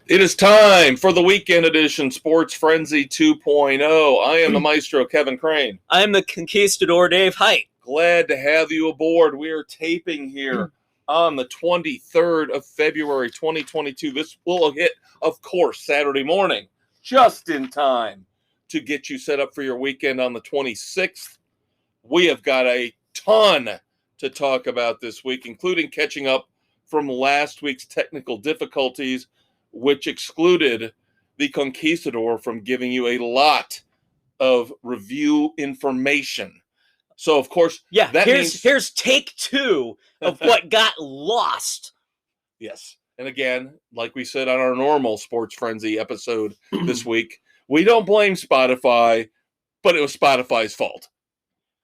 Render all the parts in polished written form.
It is time for the weekend edition Sports Frenzy 2.0. I am the maestro, Kevin Crane. I am the conquistador, Dave Height. Glad to have you aboard. We are taping here on the 23rd of February, 2022. This will hit, of course, Saturday morning, just in time to get you set up for your weekend on the 26th. We have got a ton to talk about this week, including catching up from last week's technical difficulties, which excluded the Conquistador from giving you a lot of review information. So, of course, here's take two of what got lost. Yes. And again, like we said on our normal Sports Frenzy episode this week, we don't blame Spotify, but it was Spotify's fault.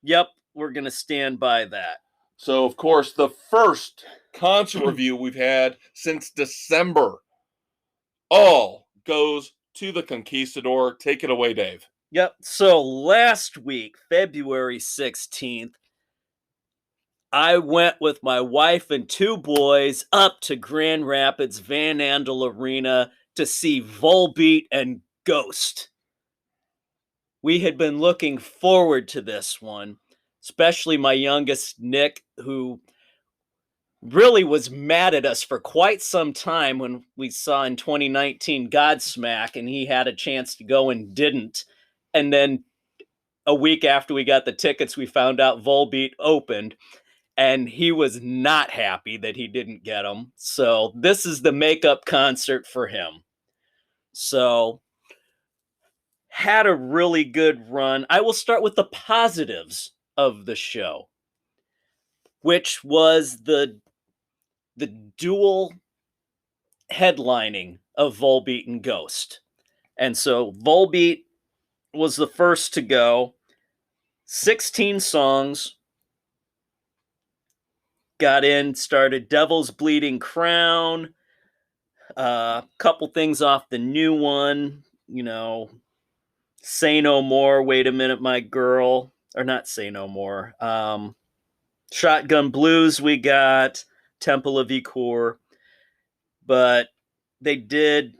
Yep, we're going to stand by that. So, of course, the first concert review we've had since December all goes to the Conquistador. Take it away, Dave. Yep. So last week, February 16th, I went with my wife and two boys up to Grand Rapids Van Andel Arena to see Volbeat and Ghost. We had been looking forward to this one, especially my youngest, Nick, who really was mad at us for quite some time when we saw in 2019 Godsmack and he had a chance to go and didn't. And then a week after we got the tickets, we found out Volbeat opened and he was not happy that he didn't get them. So this is the makeup concert for him. So had a really good run. I will start with the positives of the show, which was the dual headlining of Volbeat and Ghost. And so Volbeat was the first to go. 16 songs. Got in, started Devil's Bleeding Crown. Couple things off the new one. Say No More, Wait a Minute, My Girl. Or not Say No More. Shotgun Blues we got. Temple of Icor, but they did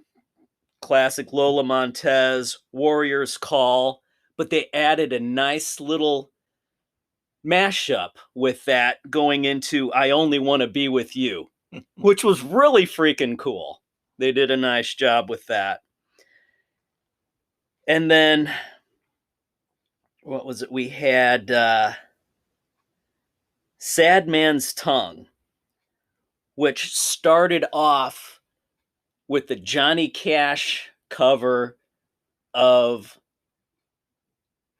classic Lola Montez, Warrior's Call, but they added a nice little mashup with that going into I Only Want to Be With You, which was really freaking cool. They did a nice job with that. And then, what was it? We had Sad Man's Tongue, which started off with the Johnny Cash cover of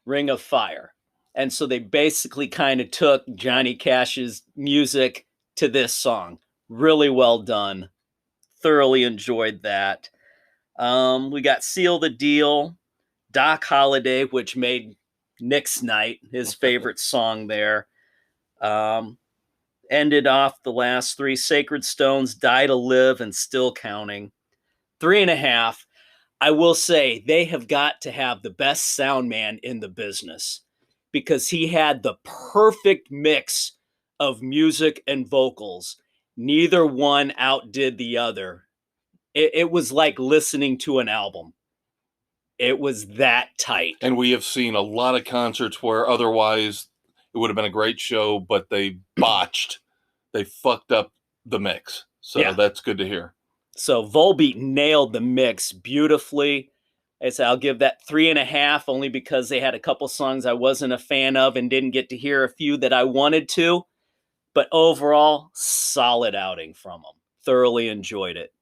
Ring of Fire. And so they basically kind of took Johnny Cash's music to this song. Really well done. Thoroughly enjoyed that. We got Seal the Deal, Doc Holliday, which made Nick's night, his favorite song there. Ended off the last three, Sacred Stones, Die to Live, and Still Counting. 3.5. I will say they have got to have the best sound man in the business because he had the perfect mix of music and vocals. Neither one outdid the other. It was like listening to an album. It was that tight. And we have seen a lot of concerts where otherwise it would have been a great show, but they botched. They fucked up the mix. So yeah. That's good to hear. So Volbeat nailed the mix beautifully. I'll give that 3.5 only because they had a couple songs I wasn't a fan of and didn't get to hear a few that I wanted to. But overall, solid outing from them. Thoroughly enjoyed it.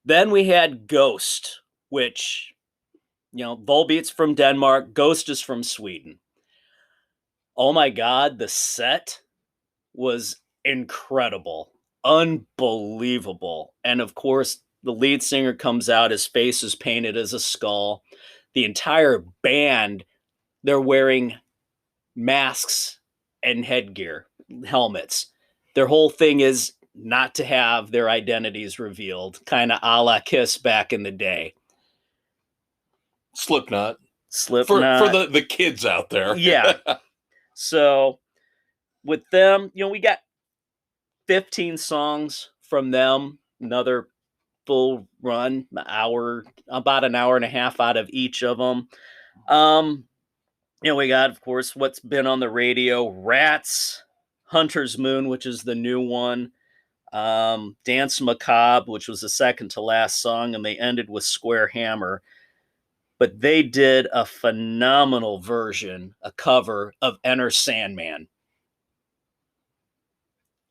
Then we had Ghost, which, Volbeat's from Denmark. Ghost is from Sweden. Oh my God, the set was incredible. Unbelievable. And of course, the lead singer comes out, his face is painted as a skull. The entire band, they're wearing masks and headgear, helmets. Their whole thing is not to have their identities revealed, kind of a la Kiss back in the day. Slipknot. For the kids out there. Yeah. So with them, we got 15 songs from them, another full run, about an hour and a half out of each of them. We got, of course, what's been on the radio: Rats, Hunter's Moon, which is the new one, Dance Macabre, which was the second to last song, and they ended with Square Hammer. But they did a phenomenal version, a cover of Enter Sandman.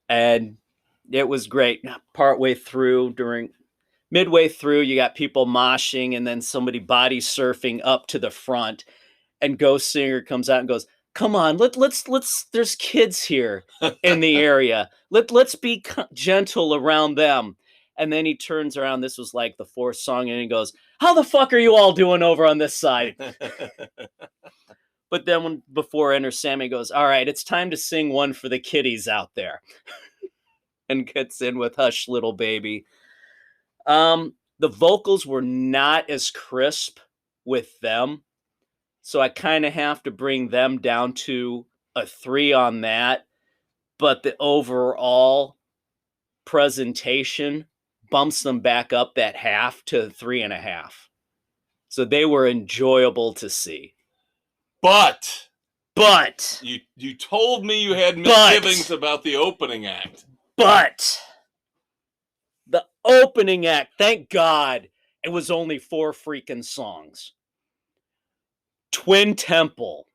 And it was great. Midway through, you got people moshing and then somebody body surfing up to the front. And Ghost Singer comes out and goes, "Come on, let's there's kids here in the area. Let's be gentle around them." And then he turns around. This was like the fourth song, and he goes, "How the fuck are you all doing over on this side?" But then before Enter Sandman goes, "All right, it's time to sing one for the kiddies out there." And gets in with Hush Little Baby. The vocals were not as crisp with them, so I kind of have to bring them down to a 3 on that. But the overall presentation bumps them back up that half to 3.5. So they were enjoyable to see. But you told me you had misgivings about the opening act. But the opening act, thank God, it was only 4 freaking songs. Twin Temple.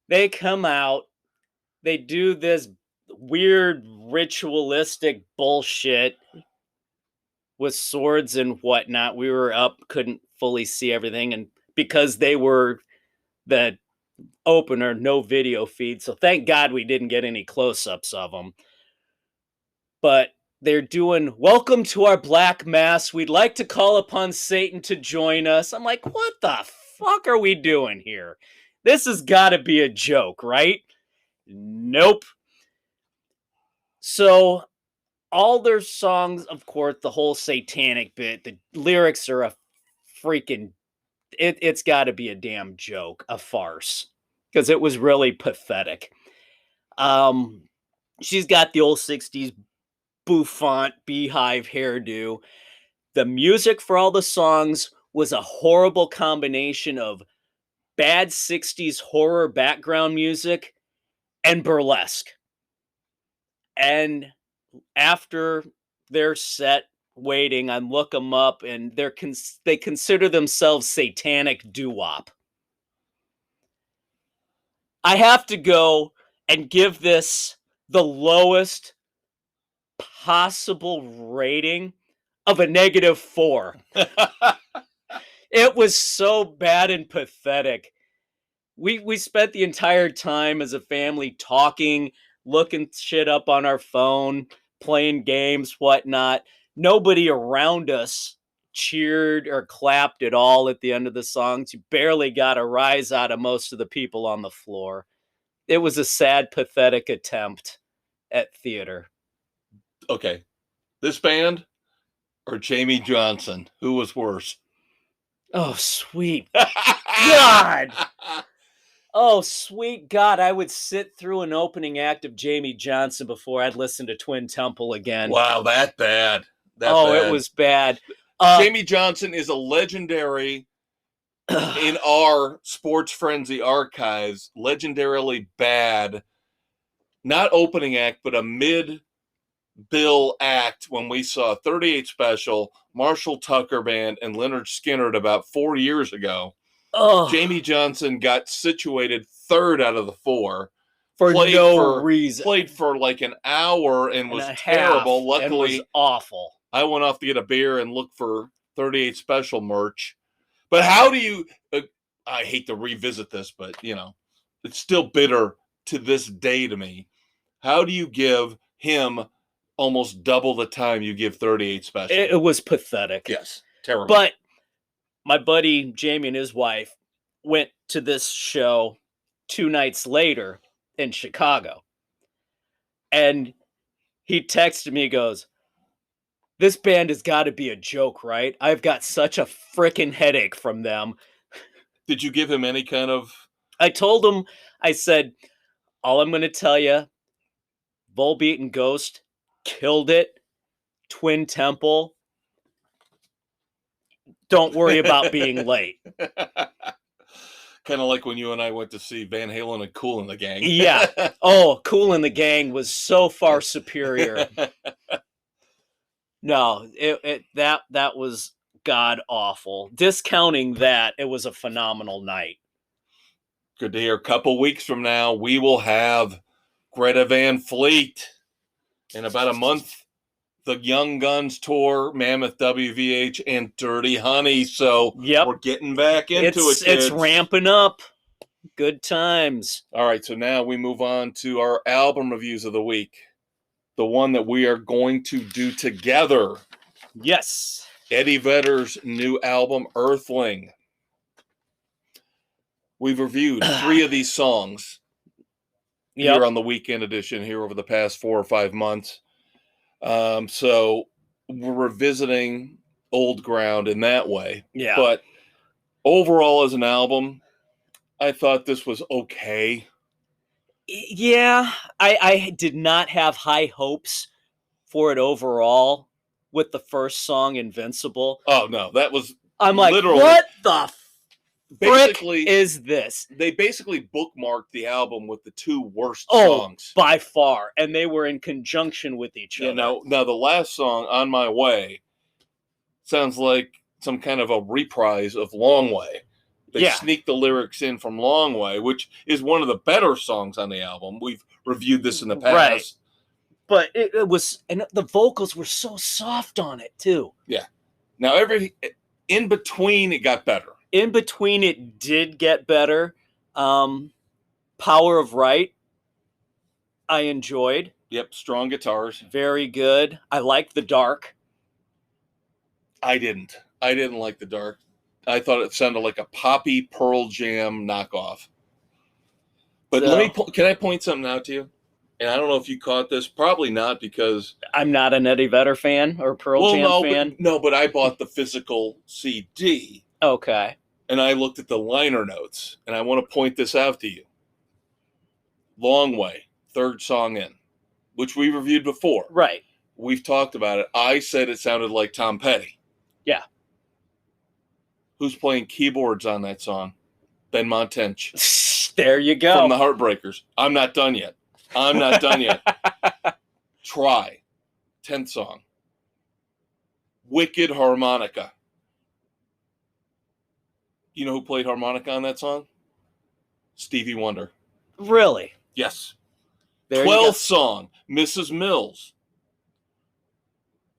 They come out, they do this weird ritualistic bullshit with swords and whatnot. We were up, couldn't fully see everything, and because they were the opener, no video feed, so thank God we didn't get any close-ups of them. But they're doing, "Welcome to our Black Mass. We'd like to call upon Satan to join us." I'm like, what the fuck are we doing here? This has got to be a joke, right? Nope. So all their songs, of course, the whole satanic bit, the lyrics are a freaking, it's got to be a damn joke, a farce, because it was really pathetic. She's got the old 60s bouffant beehive hairdo. The music for all the songs was a horrible combination of bad 60s horror background music and burlesque. And after their set waiting, I look them up, and they consider themselves satanic doo-wop. I have to go and give this the lowest possible rating of a -4. It was so bad and pathetic. We spent the entire time as a family talking, looking shit up on our phone, playing games, whatnot. Nobody around us cheered or clapped at all at the end of the songs. You barely got a rise out of most of the people on the floor. It was a sad, pathetic attempt at theater. Okay. This band or Jamie Johnson? Who was worse? Oh, sweet God. Oh, sweet God. I would sit through an opening act of Jamie Johnson before I'd listen to Twin Temple again. Wow, that bad. It was bad. Jamie Johnson is a legendary, in our Sports Frenzy archives, legendarily bad, not opening act, but a mid-bill act when we saw 38 Special, Marshall Tucker Band, and Leonard Skinner about 4 years ago. Jamie Johnson got situated 3rd out of the 4. For no reason. Played for like an hour and was terrible. Luckily, was awful. I went off to get a beer and look for 38 Special merch. But how do you... I hate to revisit this, but, it's still bitter to this day to me. How do you give him almost double the time you give 38 Special? It was pathetic. Yes, terrible. But my buddy Jamie and his wife went to this show 2 nights later in Chicago. And he texted me, he goes, "This band has got to be a joke, right? I've got such a freaking headache from them." Did you give him any kind of... I told him, I said, "All I'm going to tell you, Volbeat and Ghost killed it. Twin Temple. Don't worry about being late. Kind of like when you and I went to see Van Halen and Kool and the Gang. Yeah. Oh, Kool and the Gang was so far superior. No, that was god awful. Discounting that, it was a phenomenal night. Good to hear. A couple weeks from now, we will have Greta Van Fleet. In about a month, the Young Guns tour, Mammoth WVH, and Dirty Honey. So we're getting back into it, kids. It's ramping up. Good times. All right, so now we move on to our album reviews of the week. The one that we are going to do together. Yes. Eddie Vedder's new album, Earthling. We've reviewed 3 of these songs here on the weekend edition here over the past 4 or 5 months. So we're revisiting old ground in that way. Yeah. But overall as an album, I thought this was okay. Yeah, I did not have high hopes for it overall with the first song, Invincible. Oh, no, that was I'm like, what the basically is this? They basically bookmarked the album with the 2 worst songs. By far. And they were in conjunction with each other. Now the last song, On My Way, sounds like some kind of a reprise of Long Way. They sneaked the lyrics in from Long Way, which is one of the better songs on the album. We've reviewed this in the past. Right. But it was, and the vocals were so soft on it, too. Yeah. Now, in between, it got better. In between, it did get better. Power of Right, I enjoyed. Yep, strong guitars. Very good. I liked The Dark. I didn't like The Dark. I thought it sounded like a poppy Pearl Jam knockoff. But can I point something out to you? And I don't know if you caught this. Probably not, because I'm not an Eddie Vedder fan or Pearl Jam fan. But I bought the physical CD. Okay. And I looked at the liner notes, and I want to point this out to you. Long Way, 3rd song in, which we reviewed before. Right. We've talked about it. I said it sounded like Tom Petty. Yeah. Who's playing keyboards on that song? Ben Montench. There you go. From the Heartbreakers. I'm not done yet. Try. 10th song. Wicked harmonica. You know who played harmonica on that song? Stevie Wonder. Really? Yes. There 12th song. Mrs. Mills.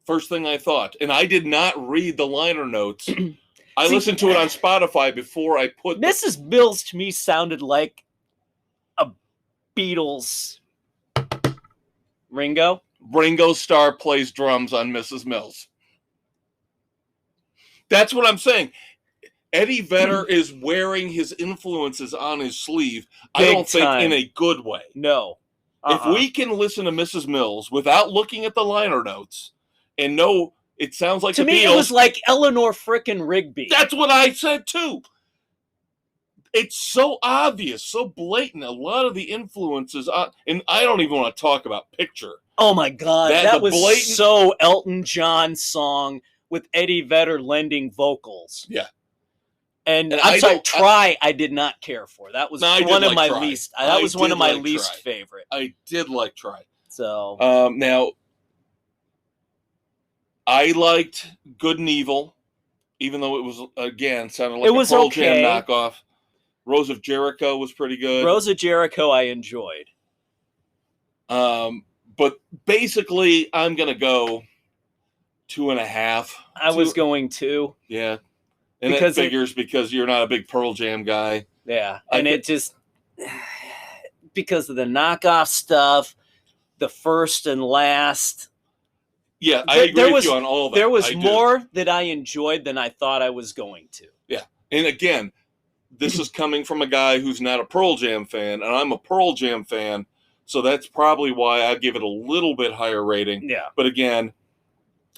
First thing I thought. And I did not read the liner notes. I listened to it on Spotify before I put Mrs. Mills to me sounded like a Beatles. Ringo? Ringo Starr plays drums on Mrs. Mills. That's what I'm saying. Eddie Vedder is wearing his influences on his sleeve. I don't think in a good way. No. If we can listen to Mrs. Mills without looking at the liner notes and know it sounds like to me, Beatles, it was like Eleanor frickin' Rigby. That's what I said too. It's so obvious, so blatant. A lot of the influences, and I don't even want to talk about Picture. Oh my God, that was so Elton John song with Eddie Vedder lending vocals. Yeah. And I'm sorry, Try, I did not care for. That was one of my least. That was one of my least favorite. I did like Try. So now, I liked Good and Evil, even though it was sounded like a Pearl Jam knockoff. Rose of Jericho was pretty good. Rose of Jericho, I enjoyed. But basically, I'm gonna go 2.5. I was going 2. Yeah. And that figures because you're not a big Pearl Jam guy. Yeah. And it just, because of the knockoff stuff, the first and last. Yeah, I agree with you on all that. There was more that I enjoyed than I thought I was going to. Yeah. And again, this is coming from a guy who's not a Pearl Jam fan, and I'm a Pearl Jam fan, so that's probably why I give it a little bit higher rating. Yeah. But again,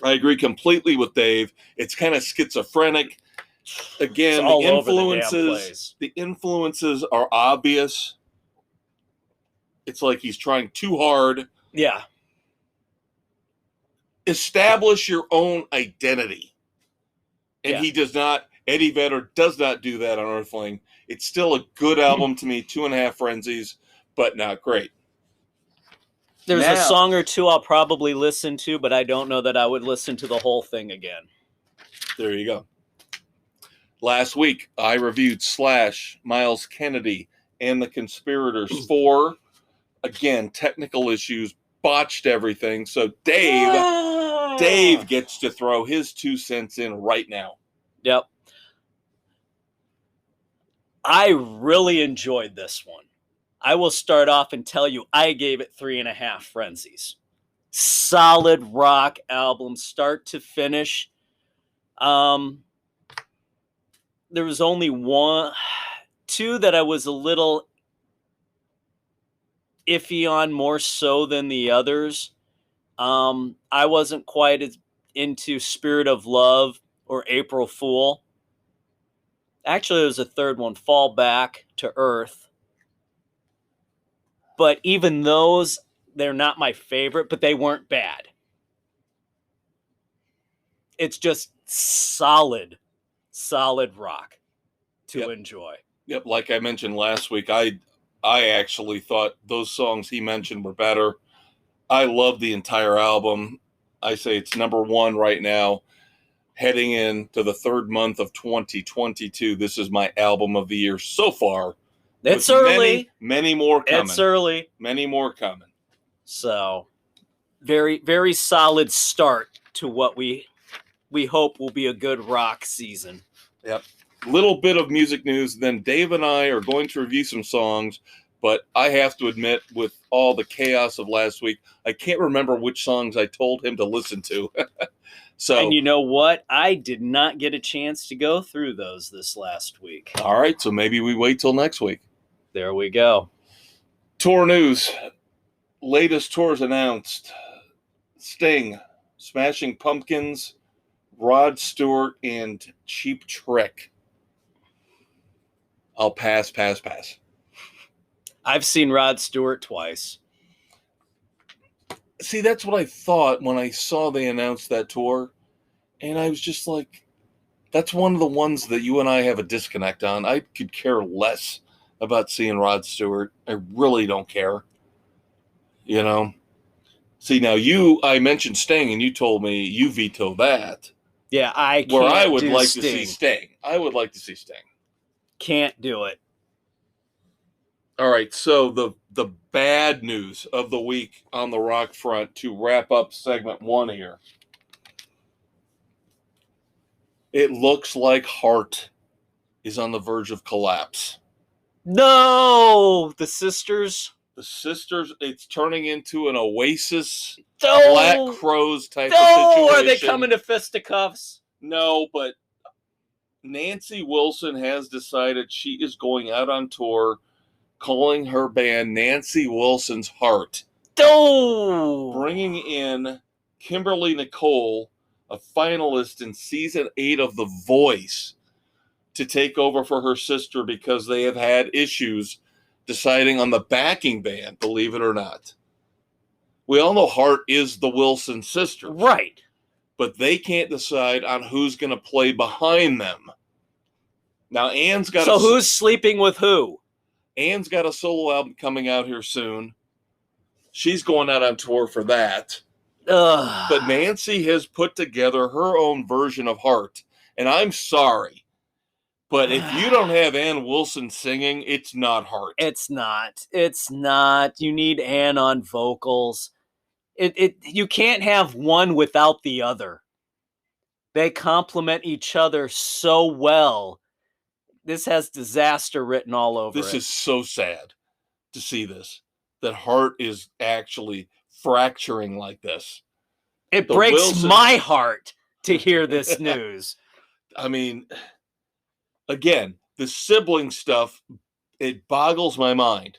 I agree completely with Dave. It's kind of schizophrenic. Again, the influences are obvious. It's like he's trying too hard Yeah. Establish your own identity. And Yeah. he does not, Eddie Vedder does not do that on Earthling. It's still a good album to me, 2.5 frenzies, but not great. There's a Now, song or two I'll probably listen to, but I don't know that I would listen to the whole thing again. there you go. Last week, I reviewed Slash, Miles Kennedy, and The Conspirators 4. Again, technical issues, botched everything. So Dave gets to throw his 2 cents in right now. Yep. I really enjoyed this one. I will start off and tell you I gave it 3.5 frenzies. Solid rock album, start to finish. There was only two that I was a little iffy on, more so than the others. I wasn't quite as into Spirit of Love or April Fool. Actually, there was a third one, Fall Back to Earth. But even those, they're not my favorite, but they weren't bad. It's just solid rock to enjoy. Yep, like I mentioned last week, I actually thought those songs he mentioned were better. I love the entire album. I say it's number 1 right now. Heading into the 3rd month of 2022, this is my album of the year so far. It's early. Many more coming. It's early. Many more coming. So, very, very solid start to what we hope will be a good rock season. Yep. Little bit of music news. Then Dave and I are going to review some songs, but I have to admit, with all the chaos of last week, I can't remember which songs I told him to listen to. And you know what? I did not get a chance to go through those this last week. All right, so maybe we wait till next week. There we go. Tour news. Latest tours announced. Sting, Smashing Pumpkins, Rod Stewart, and Cheap Trick. I'll pass. I've seen Rod Stewart twice. See, that's what I thought when I saw they announced that tour. And I was just like, that's one of the ones that you and I have a disconnect on. I could care less about seeing Rod Stewart. I really don't care. You know? See, now I mentioned Sting, and you told me you veto that. Yeah, I can't. Where I would like Sting. to see Sting. I would like to see Sting. Can't do it. All right, so the bad news of the week on the rock front to wrap up segment 1 here. It looks like Heart is on the verge of collapse. No! The sisters, it's turning into an Oasis, no! Black Crowes type of situation. Are they coming to fisticuffs? No, but Nancy Wilson has decided she is going out on tour, calling her band Nancy Wilson's Heart. No! Bringing in Kimberly Nicole, a finalist in season 8 of The Voice, to take over for her sister because they have had issues deciding on the backing band, believe it or not. We all know Heart is the Wilson sisters. Right. But they can't decide on who's going to play behind them. Now, Ann's got who's sleeping with who? Ann's got a solo album coming out here soon. She's going out on tour for that. Ugh. But Nancy has put together her own version of Heart. And I'm sorry, but if you don't have Ann Wilson singing, it's not Heart. It's not. You need Ann on vocals. You can't have one without the other. They complement each other so well. This has disaster written all over it. This is so sad to see this, that Heart is actually fracturing like this. It breaks my heart to hear this news. I mean, again, the sibling stuff, it boggles my mind.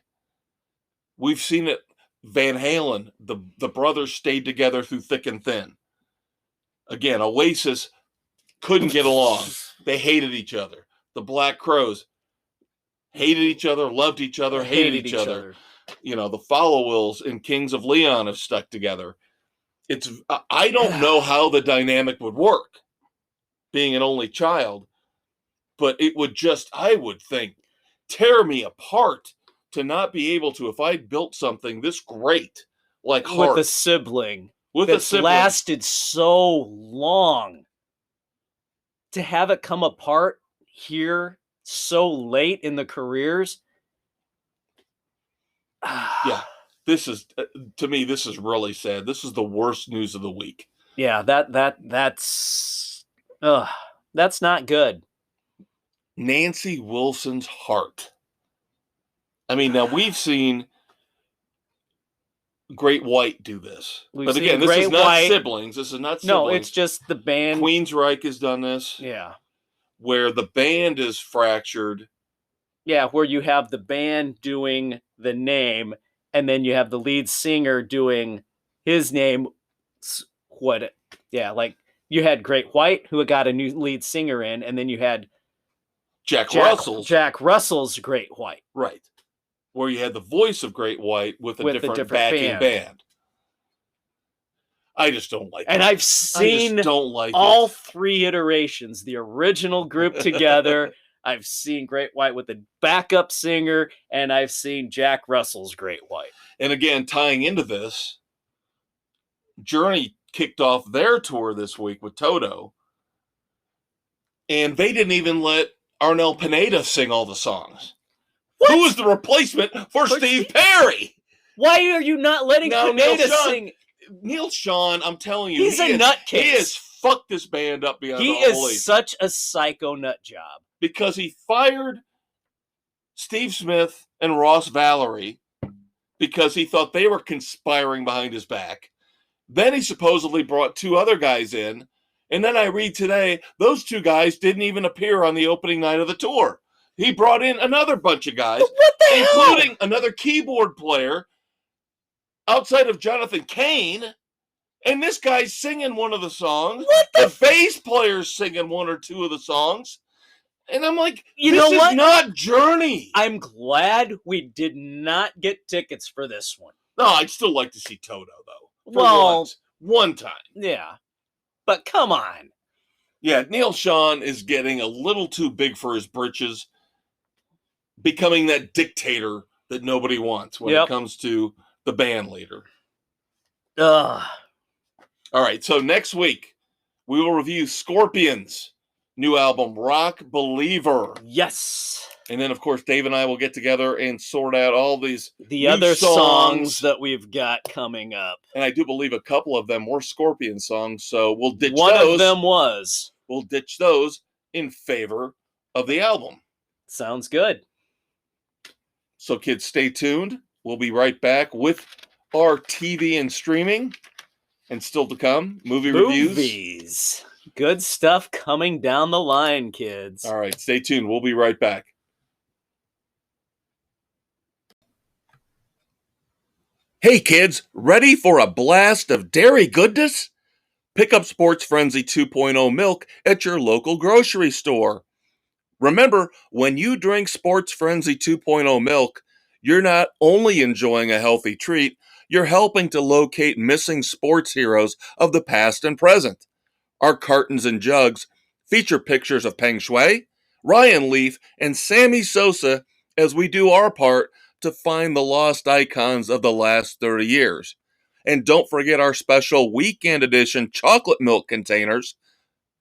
We've seen it. Van Halen, the brothers stayed together through thick and thin. Again, Oasis couldn't get along. They hated each other. The Black Crowes hated each other, loved each other, hated each other. the Follow Wills and Kings of Leon have stuck together. I don't know how the dynamic would work, being an only child, but it would just, I would think, tear me apart to not be able to, if I built something this great, like Heart. With a sibling. With a sibling. Lasted so long. To have it come apart here so late in the careers. Yeah. This is, to me, this is really sad. This is the worst news of the week. Yeah, that's not good. Nancy Wilson's Heart. I mean, now we've seen Great White do this. But again, this is not siblings. This is not siblings. No, it's just the band. Queensryche has done this. Yeah. Where the band is fractured. Yeah, where you have the band doing the name, and then you have the lead singer doing his name. Like you had Great White, who got a new lead singer in, and then you had Jack Russell's Great White. Right. Where you had the voice of Great White with a different backing band. I just don't like it. And I've seen all three iterations, the original group together. I've seen Great White with a backup singer, and I've seen Jack Russell's Great White. And again, tying into this, Journey kicked off their tour this week with Toto, and they didn't even let Arnel Pineda sing all the songs. What? Who was the replacement for Steve Perry? Why are you not letting Pineda sing? Neil Sean, I'm telling you, he's a nutcase. He has fucked this band up beyond all belief. He is such a psycho nut job. Because he fired Steve Smith and Ross Valerie because he thought they were conspiring behind his back. Then he supposedly brought two other guys in. And then I read today, those two guys didn't even appear on the opening night of the tour. He brought in another bunch of guys, including another keyboard player outside of Jonathan Cain. And this guy's singing one of the songs. The bass player's singing one or two of the songs. And I'm like, this is not Journey. I'm glad we did not get tickets for this one. No, I'd still like to see Toto, though. One time. Yeah. But come on. Yeah, Neil Sean is getting a little too big for his britches, becoming that dictator that nobody wants when it comes to the band leader. All right, so next week, we will review Scorpions' new album, Rock Believer. Yes. And then, of course, Dave and I will get together and sort out all these other songs that we've got coming up. And I do believe a couple of them were Scorpion songs, so we'll ditch those. One of them was. We'll ditch those in favor of the album. Sounds good. So, kids, stay tuned. We'll be right back with our TV and streaming. And still to come, movie reviews. Good stuff coming down the line, kids. All right, stay tuned. We'll be right back. Hey, kids, ready for a blast of dairy goodness? Pick up Sports Frenzy 2.0 milk at your local grocery store. Remember, when you drink Sports Frenzy 2.0 milk, you're not only enjoying a healthy treat, you're helping to locate missing sports heroes of the past and present. Our cartons and jugs feature pictures of Peng Shui, Ryan Leaf, and Sammy Sosa as we do our part to find the lost icons of the last 30 years. And don't forget our special weekend edition chocolate milk containers,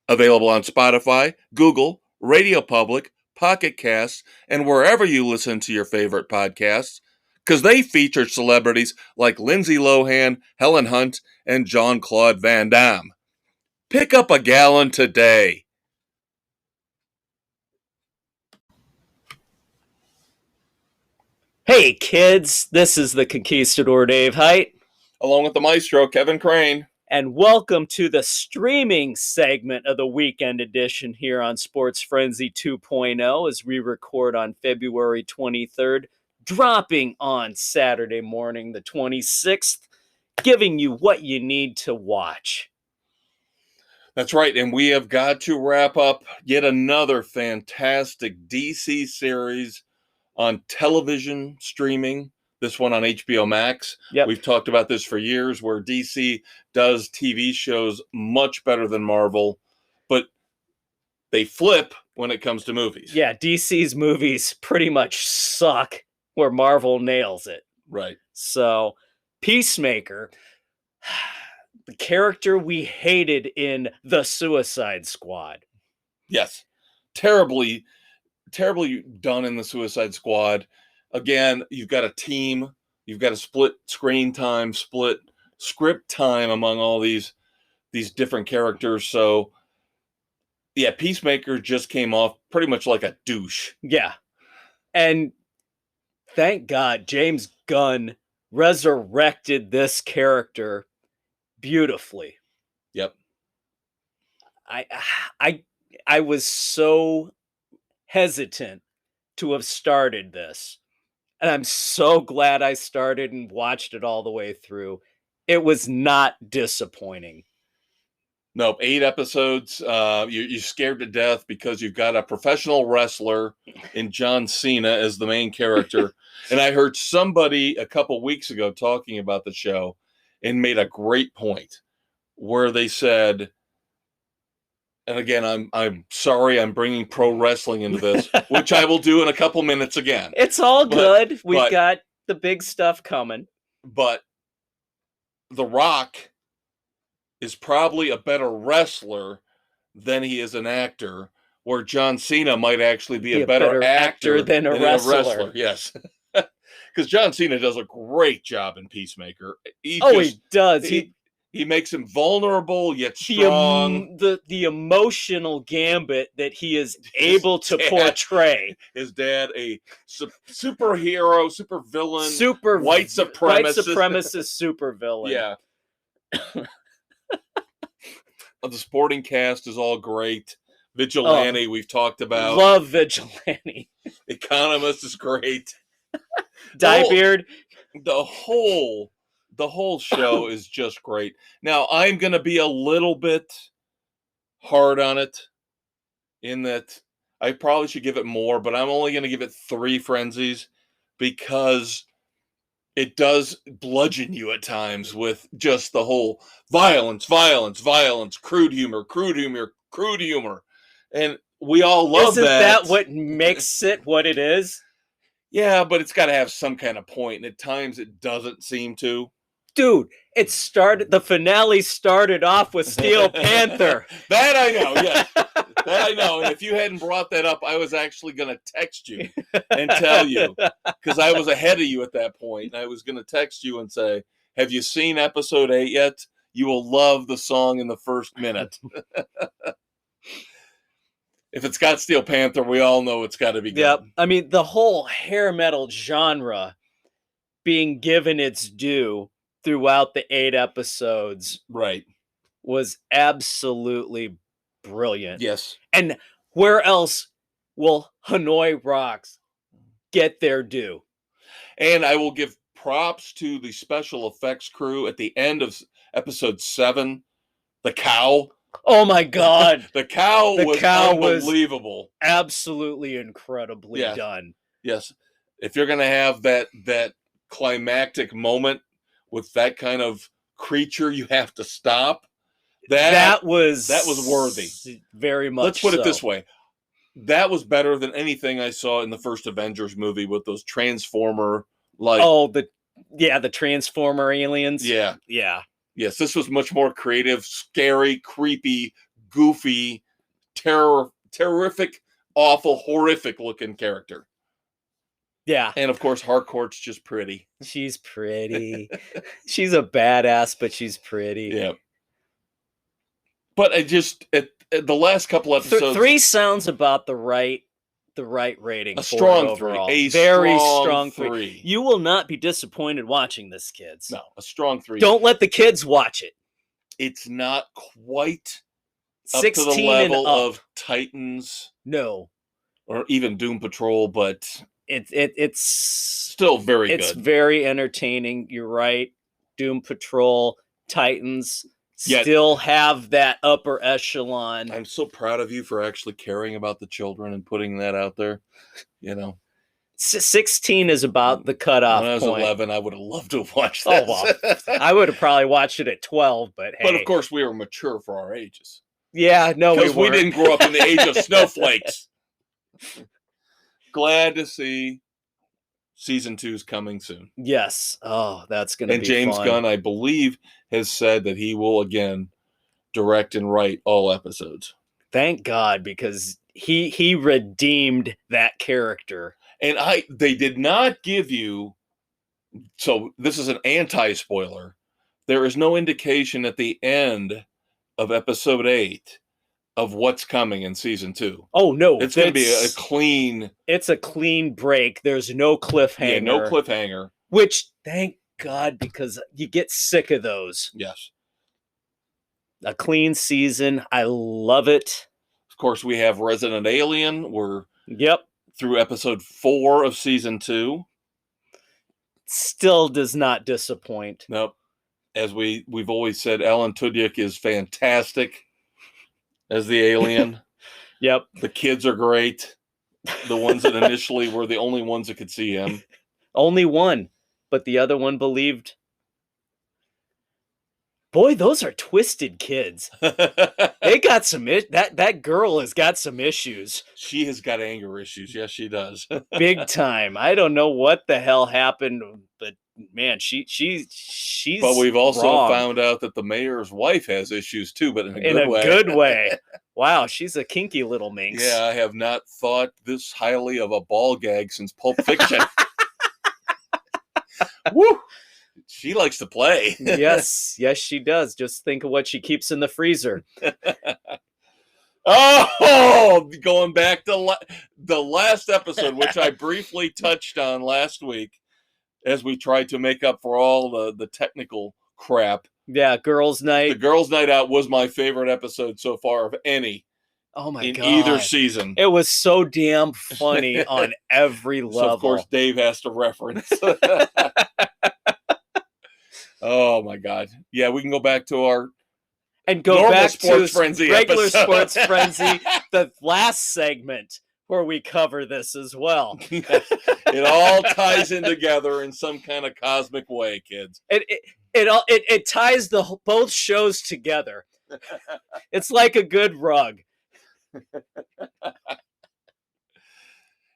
available on Spotify, Google, Radio Public, Pocket Casts, and wherever you listen to your favorite podcasts, because they feature celebrities like Lindsay Lohan, Helen Hunt, and Jean-Claude Van Damme. Pick up a gallon today. Hey, kids, this is the Conquistador Dave Height. Along with the maestro, Kevin Crane. And welcome to the streaming segment of the weekend edition here on Sports Frenzy 2.0 as we record on February 23rd, dropping on Saturday morning, the 26th, giving you what you need to watch. That's right, and we have got to wrap up yet another fantastic DC series on television streaming this one on HBO Max. Yep. We've talked about this for years, where DC does TV shows much better than Marvel, but they flip when it comes to movies. Yeah, DC's movies pretty much suck where Marvel nails it. Right. So, Peacemaker, the character we hated in The Suicide Squad. Yes. Terribly done in The Suicide Squad. Again, you've got a team. You've got to split screen time, split script time among all these different characters. So, yeah, Peacemaker just came off pretty much like a douche. Yeah. And thank God James Gunn resurrected this character beautifully. Yep. I was so hesitant to have started this. And I'm so glad I started and watched it all the way through. It was not disappointing. Nope, 8 episodes. You're scared to death because you've got a professional wrestler in John Cena as the main character. And I heard somebody a couple weeks ago talking about the show and made a great point where they said, and again, I'm sorry I'm bringing pro wrestling into this, which I will do in a couple minutes again. It's all good. We've got the big stuff coming. But The Rock is probably a better wrestler than he is an actor, where John Cena might actually be a better actor than a wrestler. Yes. Because John Cena does a great job in Peacemaker. He does. He makes him vulnerable yet strong. The emotional gambit that he is able to portray. His dad, a superhero, supervillain, white supremacist. White supremacist supervillain. Yeah. The sporting cast is all great. Vigilante, we've talked about. Love Vigilante. Economist is great. Diebeard. The whole show is just great. Now, I'm going to be a little bit hard on it in that I probably should give it more, but I'm only going to give it 3 frenzies because it does bludgeon you at times with just the whole violence, crude humor. And we all love that. Isn't that what makes it what it is? Yeah, but it's got to have some kind of point, and at times it doesn't seem to. Dude, the finale started off with Steel Panther. That I know, yes. That I know. And if you hadn't brought that up, I was actually going to text you and tell you, because I was ahead of you at that point. And I was going to text you and say, have you seen episode 8 yet? You will love the song in the first minute. If it's got Steel Panther, we all know it's got to be good. Yep. I mean, the whole hair metal genre being given its due throughout the 8 episodes, right, was absolutely brilliant. Yes. And where else will Hanoi Rocks get their due? And I will give props to the special effects crew at the end of episode 7. The cow. Oh my God. The cow was unbelievable. Absolutely incredibly done. Yes. If you're going to have that climactic moment with that kind of creature, you have to stop. That was worthy. Very much. Let's put it this way. That was better than anything I saw in the first Avengers movie with those Transformer the Transformer aliens. Yeah. Yeah. Yes, this was much more creative, scary, creepy, goofy, terrific, awful, horrific looking character. Yeah. And of course, Harcourt's just pretty. She's pretty. She's a badass, but she's pretty. Yeah. But I just, at the last couple episodes... 3 sounds about the right rating. A strong 3. A very strong 3. You will not be disappointed watching this, kids. No, a strong 3. Don't let the kids watch it. It's not quite 16 up to the level of Titans. No. Or even Doom Patrol, but... It's still very good. It's very entertaining. You're right. Doom Patrol, Titans still have that upper echelon. I'm so proud of you for actually caring about the children and putting that out there. You know, 16 is about the cutoff When I was point. 11, I would have loved to have watched Oh, this. well, I would have probably watched it at 12, but hey. But of course, we were mature for our ages. Yeah, no, because we didn't grow up in the age of snowflakes. Glad to see season 2's coming soon. Yes. Oh, that's going to be And James fun. Gunn, I believe, has said that he will again direct and write all episodes. Thank God, because he redeemed that character. And they did not give you, so this is an anti-spoiler. There is no indication at the end of episode 8 of what's coming in season 2. Oh no, it's going to be a clean. It's a clean break. There's no cliffhanger. Yeah, no cliffhanger. Which, thank God, because you get sick of those. Yes. A clean season. I love it. Of course, we have Resident Alien. We're through episode 4 of season 2. Still does not disappoint. Nope. As we've always said, Alan Tudyk is fantastic as the alien. Yep. The kids are great. The ones that initially were the only ones that could see him. Only one, but the other one believed. Boy, those are twisted kids. They got some that girl has got some issues. She has got anger issues. Yes, she does. Big time. I don't know what the hell happened, but man, she's. But we've also wrong. found out that the mayor's wife has issues too, but in a good way. Wow, she's a kinky little minx. Yeah, I have not thought this highly of a ball gag since Pulp Fiction. Woo! She likes to play. Yes, she does. Just think of what she keeps in the freezer. Oh, going back to the last episode, which I briefly touched on last week as we tried to make up for all the technical crap. Yeah, girls' night. The girls' night out was my favorite episode so far of any. Oh my in God. either season. It was so damn funny on every level. So of course Dave has to reference. Oh my God. Yeah, we can go back to our back Sports to Frenzy regular episode. Sports Frenzy, the last segment where we cover this as well. It all ties in together in some kind of cosmic way, kids. It ties both shows together. It's like a good rug. And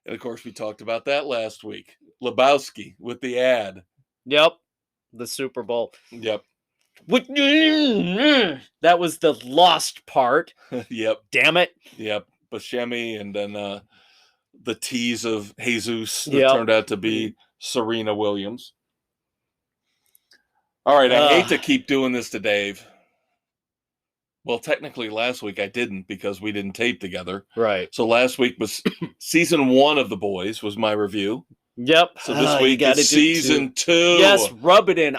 of course, we talked about that last week. Lebowski with the ad. Yep. The Super Bowl. Yep. That was the lost part. Yep. Damn it. Yep. Buscemi and then the tease of Jesus that turned out to be Serena Williams. All right. I hate to keep doing this to Dave. Well, technically last week I didn't because we didn't tape together. Right. So last week was season 1 of The Boys was my review. Yep. So this week is season 2. Yes, rub it in.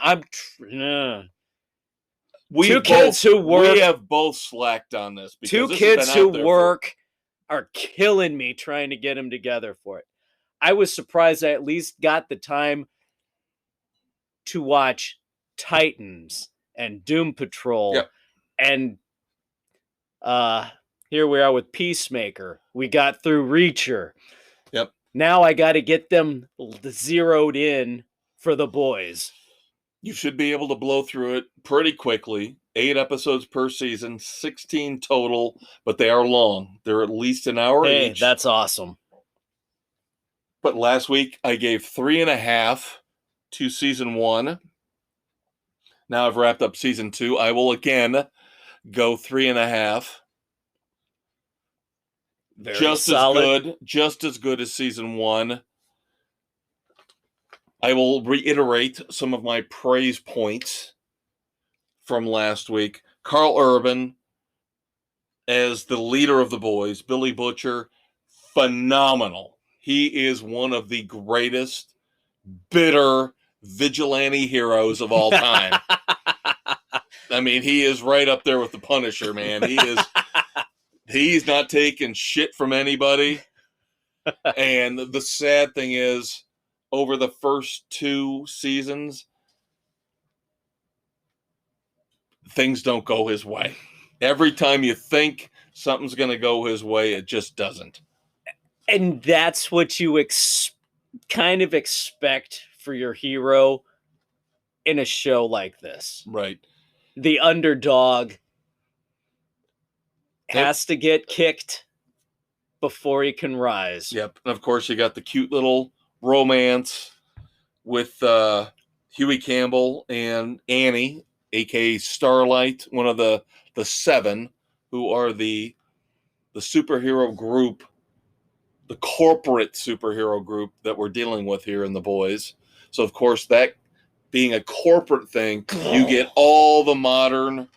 We have both slacked on this. Two kids who work are killing me trying to get them together for it. I was surprised I at least got the time to watch Titans and Doom Patrol. And here we are with Peacemaker. We got through Reacher. Yep. Now I got to get them zeroed in for The Boys. You should be able to blow through it pretty quickly. 8 episodes per season, 16 total, but they are long. They're at least an hour each. That's awesome. But last week I gave 3.5 to season 1. Now I've wrapped up season 2. I will again go 3.5. Just solid. Just as good as season 1. I will reiterate some of my praise points from last week. Carl Urban as the leader of the boys. Billy Butcher, phenomenal. He is one of the greatest bitter vigilante heroes of all time. I mean, he is right up there with the Punisher, man. He's not taking shit from anybody. And the sad thing is, over the first 2 seasons, things don't go his way. Every time you think something's going to go his way, it just doesn't. And that's what you expect kind of expect for your hero in a show like this. Right. The underdog has to get kicked before he can rise. Yep. And of course, you got the cute little romance with Huey Campbell and Annie, aka Starlight, one of the seven who are the superhero group, the corporate superhero group that we're dealing with here in The Boys. So of course, that being a corporate thing, you get all the modern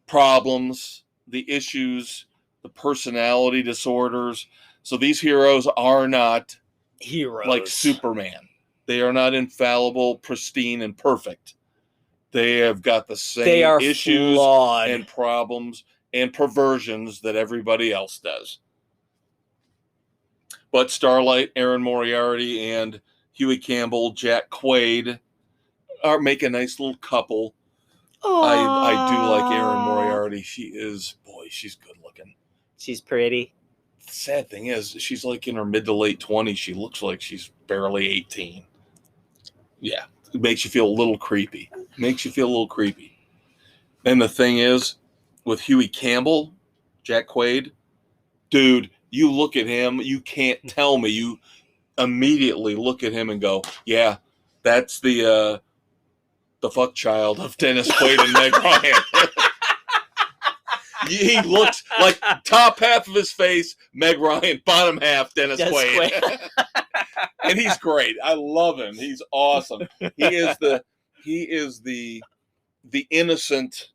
problems, the issues, the personality disorders. So these heroes are not Heroes. like Superman. They are not infallible, pristine, and perfect. They have got the same issues flawed. And problems and perversions that everybody else does. But Starlight, Aaron Moriarty, and Huey Campbell, Jack Quaid make a nice little couple. I do like Aaron Moriarty. She's good looking. She's pretty. The sad thing is, she's like in her mid to late 20s. She looks like she's barely 18. Yeah, it makes you feel a little creepy. And the thing is, with Huey Campbell, Jack Quaid, dude, you look at him, you can't tell me. You immediately look at him and go, yeah, that's the fuck child of Dennis Quaid and Meg Ryan. He looks like top half of his face, Meg Ryan, bottom half, Dennis Quaid. And he's great. I love him. He's awesome. He is the innocent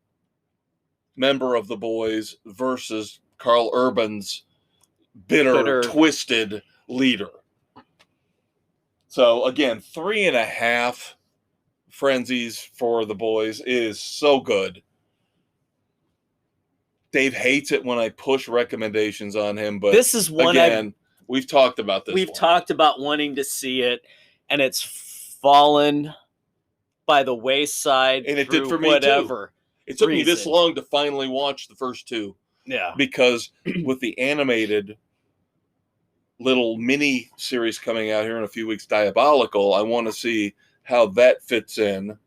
member of the Boys versus Carl Urban's bitter, twisted leader. So again, 3.5 frenzies for the Boys is so good. Dave hates it when I push recommendations on him, but this is one again, we've talked about this. We've talked about wanting to see it, and it's fallen by the wayside. And it did for me whatever. Too. It took me this long to finally watch the first two. Yeah. Because with the animated little mini series coming out here in a few weeks, Diabolical, I want to see how that fits in.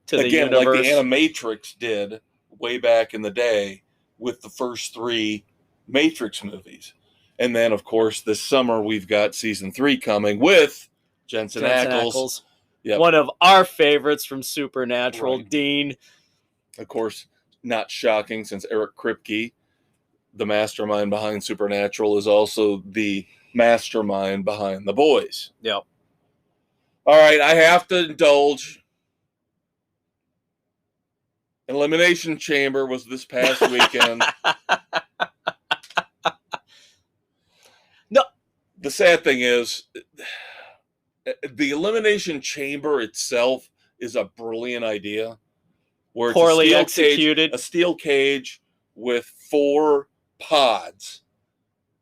To the universe. Like the Animatrix did way back in the day with the first 3 Matrix movies. And then, of course, this summer we've got season 3 coming with Jensen Ackles. Yep. One of our favorites from Supernatural, right. Dean. Of course, not shocking since Eric Kripke, the mastermind behind Supernatural, is also the mastermind behind The Boys. Yep. All right, I have to indulge. Elimination Chamber was this past weekend. No. The sad thing is, the Elimination Chamber itself is a brilliant idea. Where it's poorly executed. A steel cage with 4 pods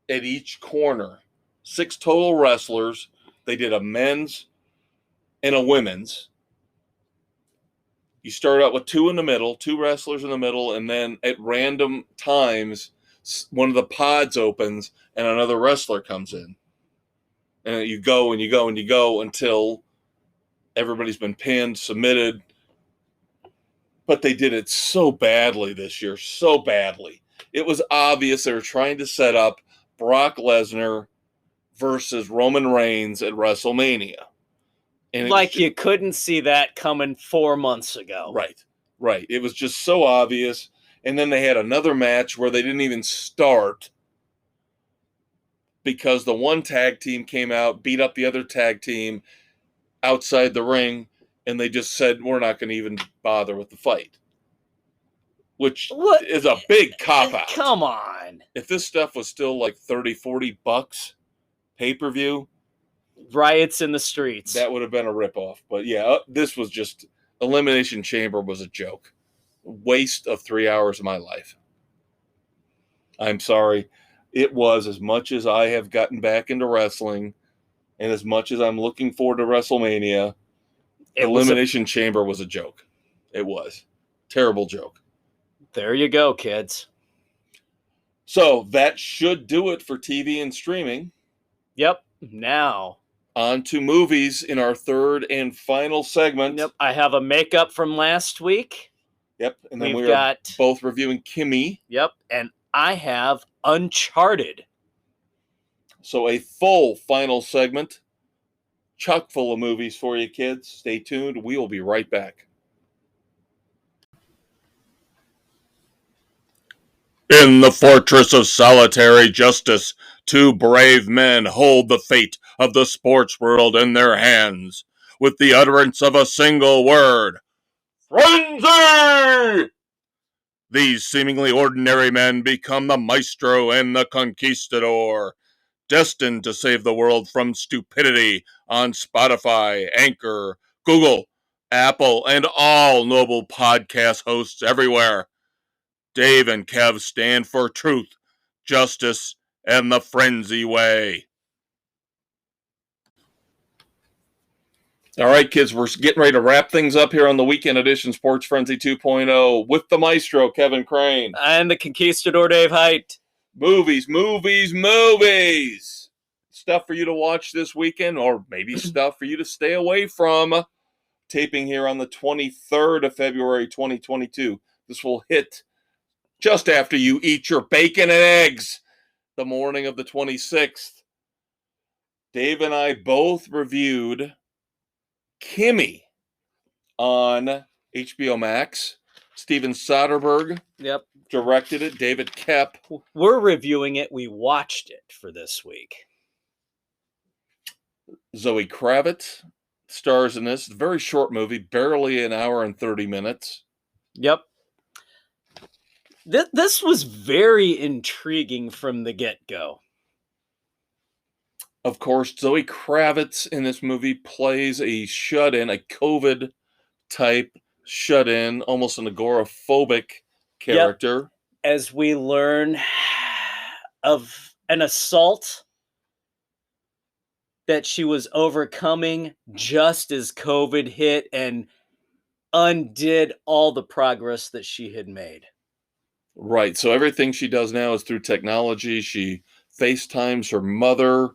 at each corner. 6 total wrestlers. They did a men's and a women's. You start out with 2 in the middle, 2 wrestlers in the middle, and then at random times, one of the pods opens and another wrestler comes in. And you go and you go and you go until everybody's been pinned, submitted. But they did it so badly this year, so badly. It was obvious they were trying to set up Brock Lesnar versus Roman Reigns at WrestleMania. And like you couldn't see that coming 4 months ago. Right. It was just so obvious. And then they had another match where they didn't even start because the one tag team came out, beat up the other tag team outside the ring, and they just said, we're not going to even bother with the fight. Which is a big cop-out. Come on. If this stuff was still like $30-$40 pay-per-view, riots in the streets, that would have been a ripoff. But yeah, this was just, Elimination Chamber was a joke. Waste of 3 hours of my life. I'm sorry. It was, as much as I have gotten back into wrestling and as much as I'm looking forward to WrestleMania, Elimination Chamber was a joke. It was. Terrible joke. There you go, kids. So that should do it for TV and streaming. Yep. Now, on to movies in our third and final segment. yep, I have a makeup from last week. Yep, and then We've we are got both reviewing Kimi. Yep, and I have Uncharted. So a full final segment, chock full of movies for you kids. Stay tuned. We will be right back. In the fortress of solitary justice, two brave men hold the fate of the sports world in their hands, with the utterance of a single word: frenzy! These seemingly ordinary men become the maestro and the conquistador, destined to save the world from stupidity on Spotify, Anchor, Google, Apple, and all noble podcast hosts everywhere. Dave and Kev stand for truth, justice, and the frenzy way. All right, kids, we're getting ready to wrap things up here on the Weekend Edition Sports Frenzy 2.0 with the maestro, Kevin Crane. And the conquistador, Dave Height. Movies, movies, movies. Stuff for you to watch this weekend, or maybe stuff for you to stay away from. Taping here on the 23rd of February, 2022. This will hit just after you eat your bacon and eggs, the morning of the 26th. Dave and I both reviewed Kimi on HBO Max. Steven Soderbergh Yep. directed it. David Koepp. We're reviewing it. We watched it for this week. Zoe Kravitz stars in this. Very short movie, barely an hour and 30 minutes. Yep. This was very intriguing from the get-go. Of course, Zoe Kravitz in this movie plays a shut-in, a COVID-type shut-in, almost an agoraphobic character. Yep. As we learn of an assault that she was overcoming just as COVID hit and undid all the progress that she had made. Right. So everything she does now is through technology. She FaceTimes her mother,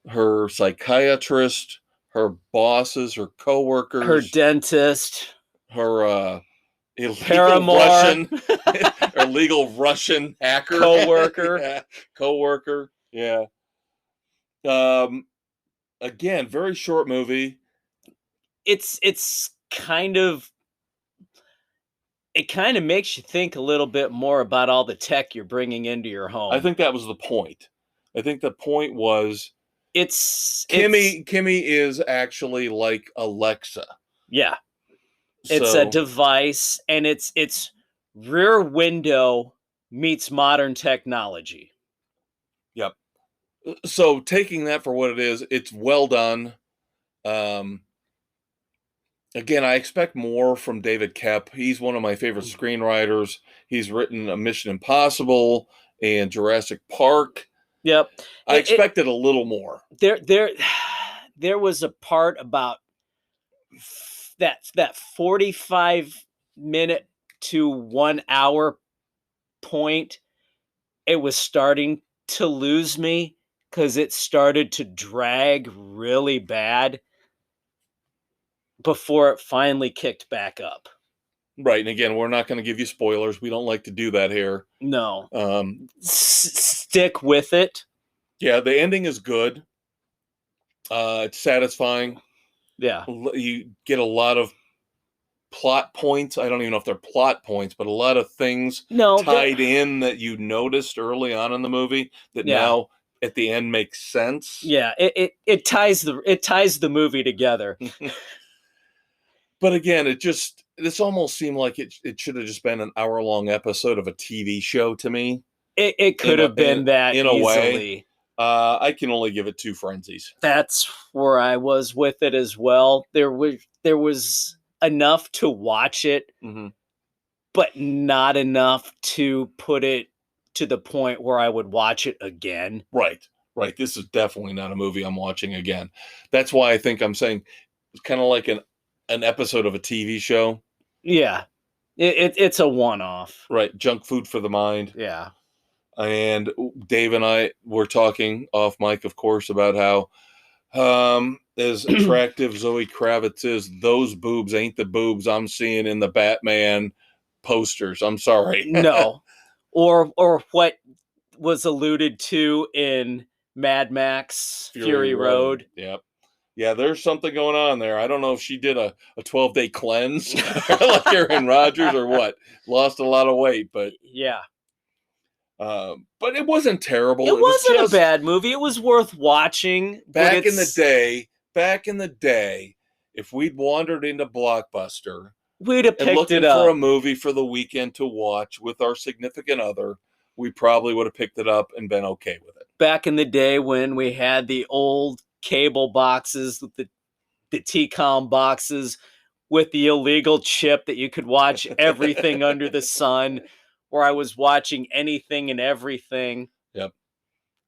her psychiatrist, her bosses, her coworkers, her dentist, her illegal paramour, Russian, illegal Russian hacker, coworker, yeah. Again, very short movie. It's kind of. It kind of makes you think a little bit more about all the tech you're bringing into your home. I think that was the point. I think the point was Kimi is actually like Alexa. Yeah. It's a device, and it's Rear Window meets modern technology. Yep. So taking that for what it is, it's well done. Again, I expect more from David Koepp. He's one of my favorite screenwriters. He's written a Mission Impossible and Jurassic Park. Yep. I expected a little more. There was a part about that 45-minute to 1 hour point. It was starting to lose me because it started to drag really bad before it finally kicked back up. Right. And again, we're not going to give you spoilers. We don't like to do that here. No. Stick with it. Yeah, the ending is good. It's satisfying. Yeah. You get a lot of plot points. I don't even know if they're plot points, but a lot of things tied in that you noticed early on in the movie that now at the end makes sense. Yeah, it ties the movie together. But again, this almost seemed like it should have just been an hour-long episode of a TV show to me. It could have been that in easily. A way. I can only give it 2 frenzies. That's where I was with it as well. There was enough to watch it, but not enough to put it to the point where I would watch it again. Right. This is definitely not a movie I'm watching again. That's why I think I'm saying it's kind of like an episode of a TV show. Yeah. It's a one-off. Right. Junk food for the mind. Yeah. And Dave and I were talking off mic, of course, about how as attractive Zoe Kravitz is, those boobs ain't the boobs I'm seeing in the Batman posters. I'm sorry. No. Or what was alluded to in Mad Max Fury Road. Yep. Yeah, there's something going on there. I don't know if she did a 12-day cleanse like Aaron Rodgers or what. Lost a lot of weight, but yeah. But it wasn't terrible. It wasn't a bad movie. It was worth watching. Back in the day, if we'd wandered into Blockbuster, we'd have picked it up for a movie for the weekend to watch with our significant other, we probably would have picked it up and been okay with it. Back in the day when we had the old cable boxes with the T-Com boxes with the illegal chip that you could watch everything under the sun, where I was watching anything and everything. Yep.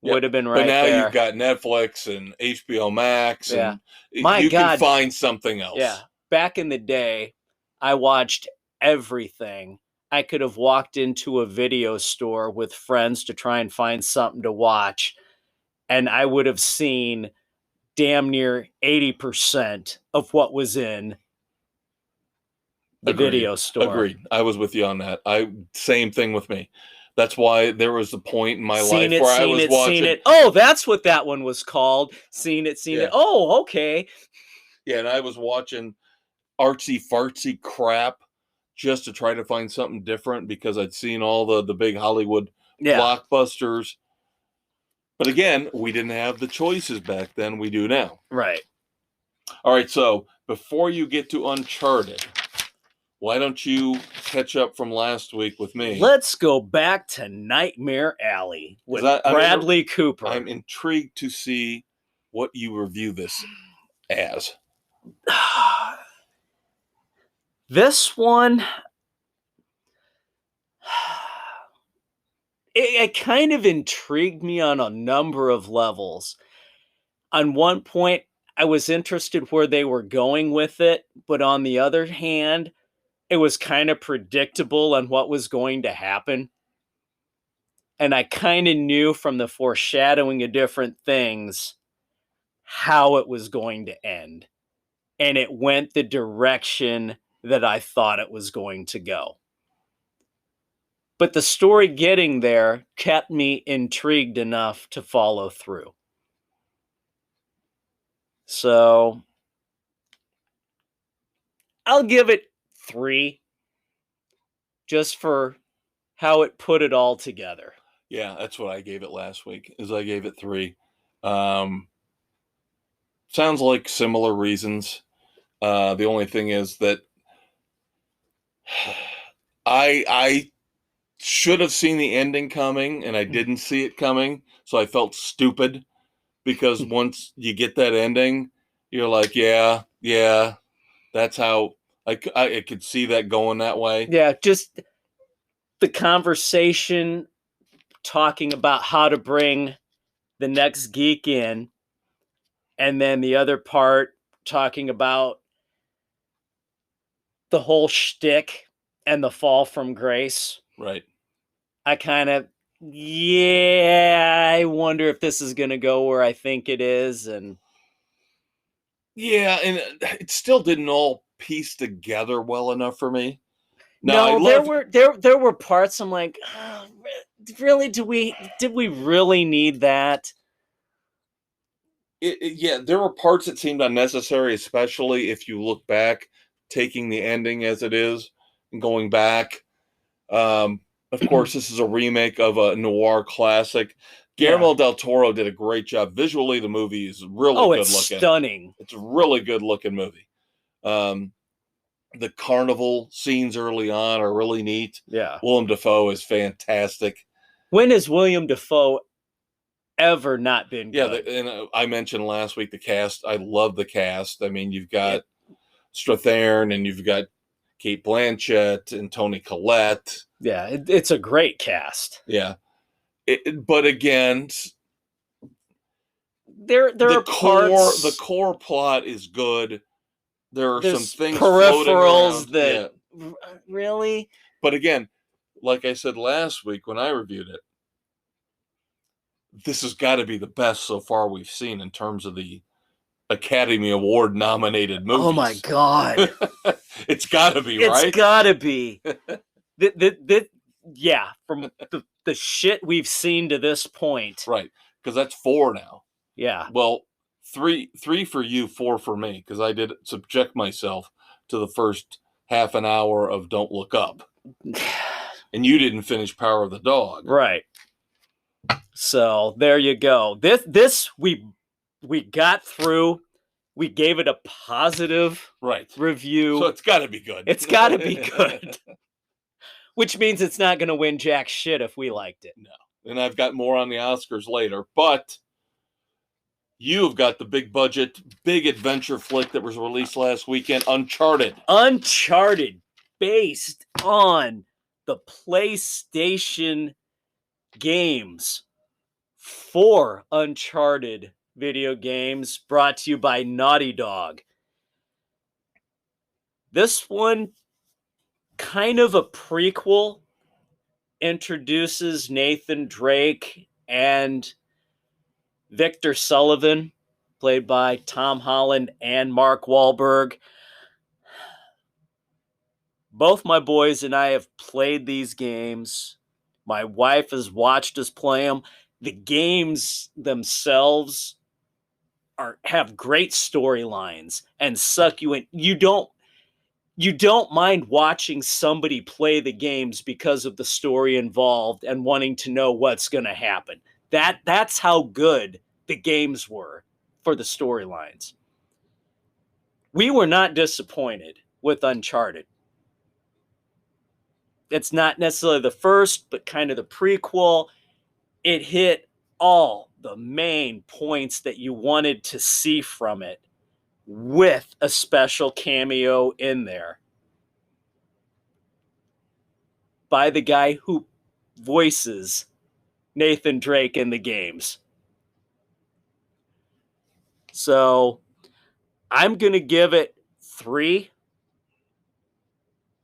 Would have been right But now there. you've got Netflix and HBO Max, and you can find something else. Yeah. Back in the day, I watched everything. I could have walked into a video store with friends to try and find something to watch, and I would have seen damn near 80% of what was in the video store. Agreed. I was with you on that. Same thing with me. That's why there was a point in my life where I was watching. Oh, that's what that one was called. Seen it. Oh, okay. Yeah, and I was watching artsy fartsy crap just to try to find something different because I'd seen all the big Hollywood blockbusters. But again, we didn't have the choices back then. We do now. Right. All right, so before you get to Uncharted, why don't you catch up from last week with me? Let's go back to Nightmare Alley with Bradley Cooper. I'm intrigued to see what you review this as. This one, it kind of intrigued me on a number of levels. On one point, I was interested where they were going with it, but on the other hand, it was kind of predictable on what was going to happen. And I kind of knew from the foreshadowing of different things how it was going to end. And it went the direction that I thought it was going to go. But the story getting there kept me intrigued enough to follow through. So I'll give it 3 just for how it put it all together. Yeah, that's what I gave it last week, I gave it 3. Sounds like similar reasons. The only thing is that I should have seen the ending coming, and I didn't see it coming, so I felt stupid because once you get that ending, you're like, yeah, that's how I could see that going that way. Yeah, just the conversation talking about how to bring the next geek in, and then the other part talking about the whole shtick and the fall from grace. Right. I kind of, I wonder if this is going to go where I think it is. And yeah, and it still didn't all piece together well enough for me. No, there were parts I'm like, oh, really? Did we really need that? Yeah, there were parts that seemed unnecessary, especially if you look back, taking the ending as it is and going back. Of course, this is a remake of a noir classic. Guillermo del Toro did a great job. Visually, the movie is really good looking. Stunning. It's a really good looking movie. The carnival scenes early on are really neat. Yeah. Willem Dafoe is fantastic. When has William Dafoe ever not been good? Yeah, and I mentioned last week the cast. I love the cast. I mean, you've got Strathern and you've got Kate Blanchett and Toni Collette. Yeah, it's a great cast. Yeah. But again, there are parts. The core plot is good. There's some things peripherals that really. But again, like I said last week when I reviewed it, this has got to be the best so far we've seen in terms of the Academy Award nominated movies. Oh my God. It's got to be, It's right? gotta be. Yeah, from the shit we've seen to this point. Right, because that's 4 now. Yeah. Well, three for you, 4 for me, because I did subject myself to the first half an hour of Don't Look Up. And you didn't finish Power of the Dog. Right. So there you go. This we got through. We gave it a positive review. So it's got to be good. It's got to be good. Which means it's not going to win jack shit if we liked it. No. And I've got more on the Oscars later, but you've got the big budget, big adventure flick that was released last weekend, Uncharted. Uncharted, based on the PlayStation games. 4 Uncharted video games brought to you by Naughty Dog. This one, kind of a prequel, introduces Nathan Drake and Victor Sullivan, played by Tom Holland and Mark Wahlberg. Both my boys and I have played these games. My wife has watched us play them. The games themselves have great storylines and suck you in. You don't mind watching somebody play the games because of the story involved and wanting to know what's going to happen. That's how good the games were for the storylines. We were not disappointed with Uncharted. It's not necessarily the first, but kind of the prequel. It hit all the main points that you wanted to see from it, with a special cameo in there by the guy who voices Nathan Drake in the games. So I'm going to give it 3.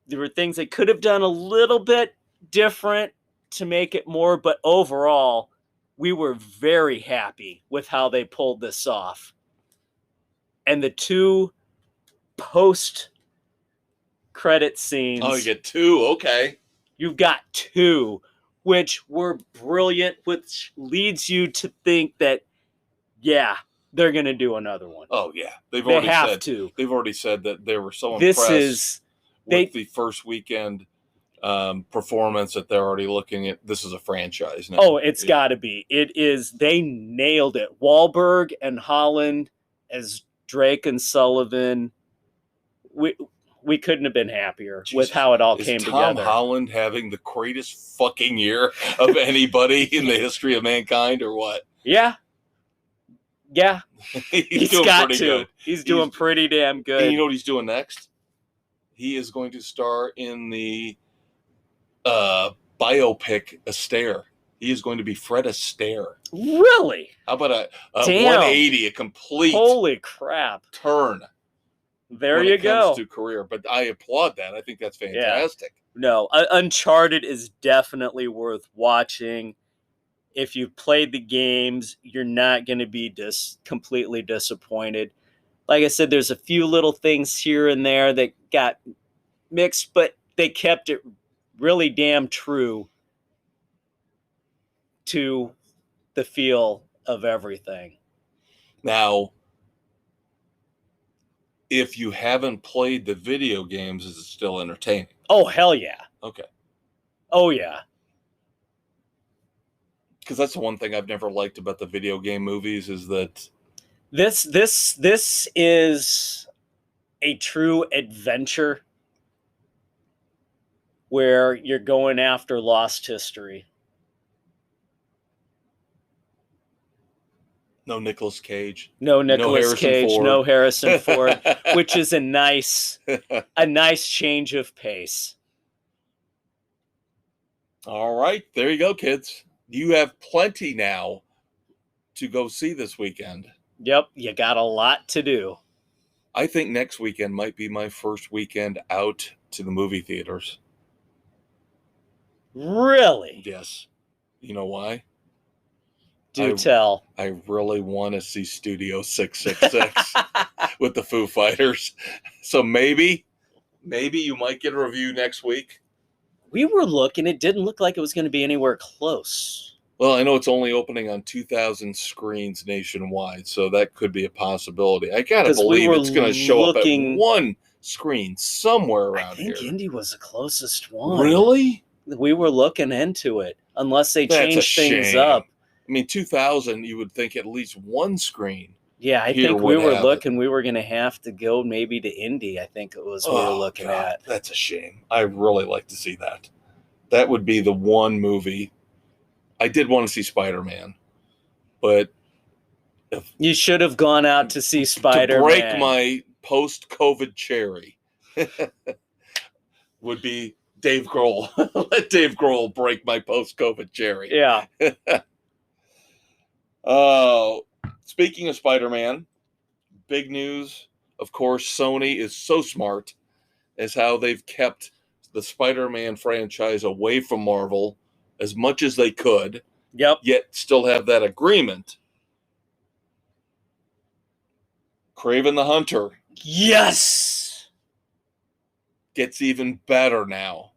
There were things they could have done a little bit different to make it more, but overall, we were very happy with how they pulled this off. And the 2 post-credit scenes. Oh, you get 2, okay. You've got 2, which were brilliant, which leads you to think that, yeah, they're going to do another one. Oh, yeah. They've already said that they were so impressed with the first weekend performance that they're already looking at. This is a franchise now. Oh, it's got to be. It is. They nailed it. Wahlberg and Holland as Drake and Sullivan. We couldn't have been happier with how it all came together. Tom Holland having the greatest fucking year of anybody in the history of mankind, or what? Yeah. Yeah. He's doing got pretty to. good. He's doing pretty damn good. And you know what he's doing next? He is going to star in the biopic Astaire. He is going to be Fred Astaire. Really? How about a 180, a complete holy crap turn? There you go. Comes to career, but I applaud that. I think that's fantastic. Yeah. No, Uncharted is definitely worth watching. If you've played the games, you're not going to be completely disappointed. Like I said, there's a few little things here and there that got mixed, but they kept it really damn true to the feel of everything. Now, if you haven't played the video games, is it still entertaining? Oh, hell yeah. Okay. Oh, yeah. Because that's the one thing I've never liked about the video game movies is that this is a true adventure where you're going after lost history. No Nicolas Cage. No Nicolas Cage. No Harrison Ford, which is a nice change of pace. All right, there you go, kids. You have plenty now to go see this weekend. Yep, you got a lot to do. I think next weekend might be my first weekend out to the movie theaters. Really? Yes. You know why? Do tell. I really want to see Studio 666 with the Foo Fighters. So maybe you might get a review next week. We were looking. It didn't look like it was going to be anywhere close. Well, I know it's only opening on 2,000 screens nationwide, so that could be a possibility. I gotta believe it's going to show up at one screen somewhere around here. I think Indy was the closest one. Really? We were looking into it, unless they change things up. I mean, 2,000, you would think at least one screen. Yeah, I think we were looking. We were going to have to go maybe to Indy. I think it was we were looking at. That's a shame. I really like to see that. That would be the one movie. I did want to see Spider-Man, but you should have gone out to see Spider-Man. To break my post-COVID cherry would be Dave Grohl. Let Dave Grohl break my post-COVID cherry. Yeah. Speaking of Spider-Man, big news, of course, Sony is so smart as how they've kept the Spider-Man franchise away from Marvel as much as they could, yet still have that agreement. Kraven the Hunter. Yes! Gets even better now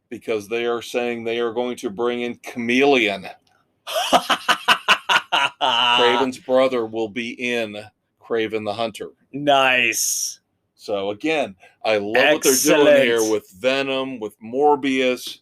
because they are saying they are going to bring in Chameleon. Kraven's brother will be in Kraven the Hunter. Nice. So again, I love what they're doing here with Venom, with Morbius,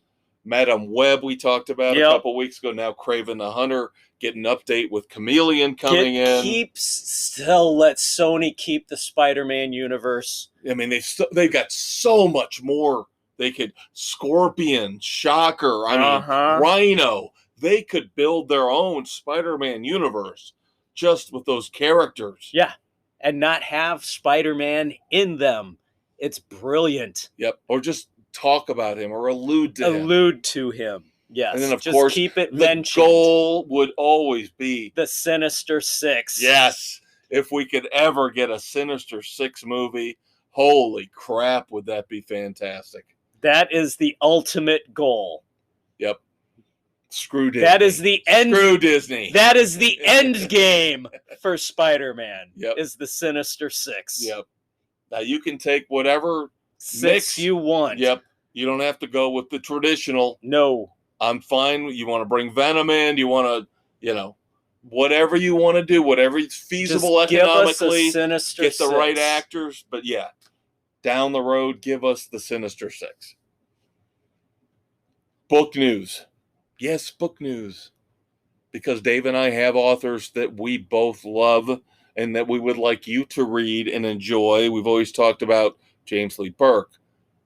Madam Web we talked about a couple weeks ago. Now Kraven the Hunter, get an update with Chameleon coming in. Let Sony keep the Spider-Man universe. I mean, they've got so much more. They could Scorpion, Shocker, Rhino. They could build their own Spider-Man universe just with those characters. Yeah, and not have Spider-Man in them. It's brilliant. Yep, or just talk about him or allude to him. Yes. And then, of course, keep it mentioned. The goal would always be the Sinister Six. Yes. If we could ever get a Sinister Six movie, holy crap, would that be fantastic. That is the ultimate goal. Yep. Screw Disney. That is the end. Screw Disney. That is the end game for Spider-Man. Yep. Is the Sinister Six. Yep. Now you can take whatever mix you want. Yep. You don't have to go with the traditional. No. I'm fine. You want to bring Venom in. You want to, whatever you want to do, whatever is feasible just economically. Give us a get the right actors. But yeah, down the road, give us the Sinister Six. Book news. Yes, book news. Because Dave and I have authors that we both love and that we would like you to read and enjoy. We've always talked about James Lee Burke,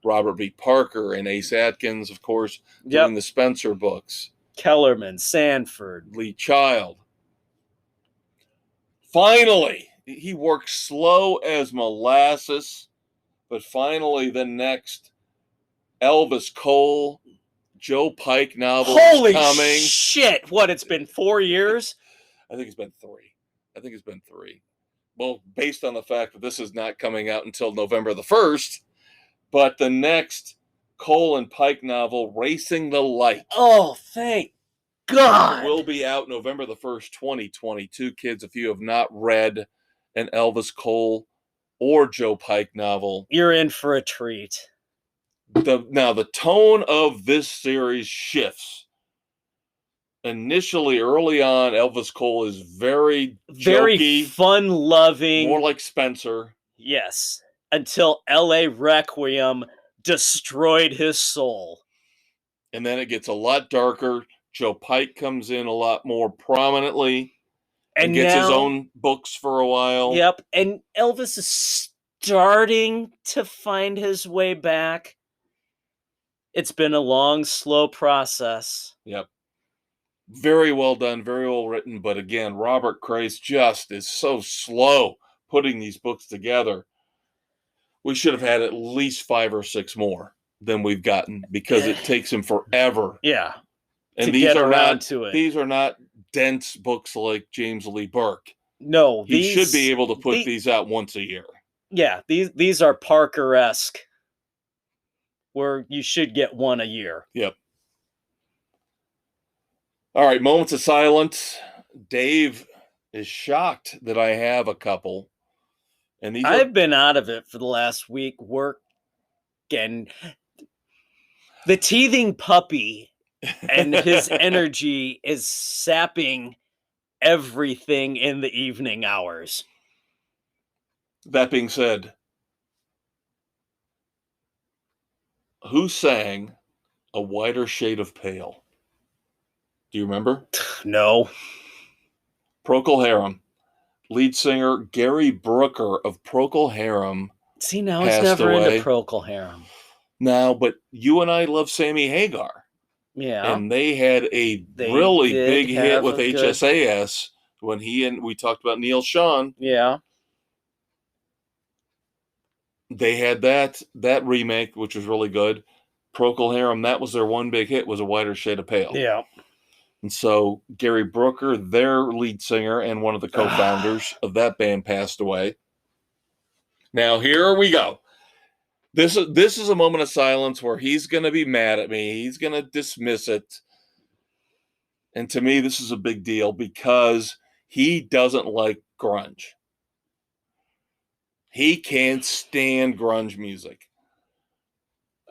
Robert B. Parker, and Ace Atkins, of course, doing the Spencer books. Kellerman, Sanford. Lee Child. Finally, he worked slow as molasses, but finally the next Elvis Cole, Joe Pike novel is coming. Holy shit! What, it's been 4 years? I think it's been 3. Well, based on the fact that this is not coming out until November the 1st, but the next Cole and Pike novel, Racing the Light. Oh, thank God. Will be out November the 1st, 2022. Kids, if you have not read an Elvis or Joe Pike novel, you're in for a treat. Now, the tone of this series shifts. Initially, early on, Elvis Cole is very jokey, fun-loving. More like Spencer. Yes. Until L.A. Requiem destroyed his soul. And then it gets a lot darker. Joe Pike comes in a lot more prominently. And gets his own books for a while. Yep. And Elvis is starting to find his way back. It's been a long, slow process. Yep. Very well done, very well written. But again, Robert Crais just is so slow putting these books together. We should have had at least 5 or 6 more than we've gotten because it takes him forever. Yeah. And these are not dense books like James Lee Burke. No. He should be able to put these out once a year. Yeah. These are Parker-esque, where you should get one a year. Yep. All right, moments of silence. Dave is shocked that I have a couple. And these I've been out of it for the last week, work, and the teething puppy and his energy is sapping everything in the evening hours. That being said, who sang A Whiter Shade of Pale? Do you remember? No. Procol Harum. Lead singer Gary Brooker of Procol Harum See, now it's passed never away. into Procol Harum. Now, but you and I love Sammy Hagar. Yeah. And they had a They really did big hit have with a good- HSAS when we talked about Neil Sean. Yeah. They had that remake, which was really good. Procol Harum, that was their one big hit, was A Whiter Shade of Pale. Yeah. And so Gary Brooker, their lead singer and one of the co-founders of that band, passed away. Now here we go. This is a moment of silence where he's going to be mad at me. He's going to dismiss it. And to me, this is a big deal because he doesn't like grunge. He can't stand grunge music.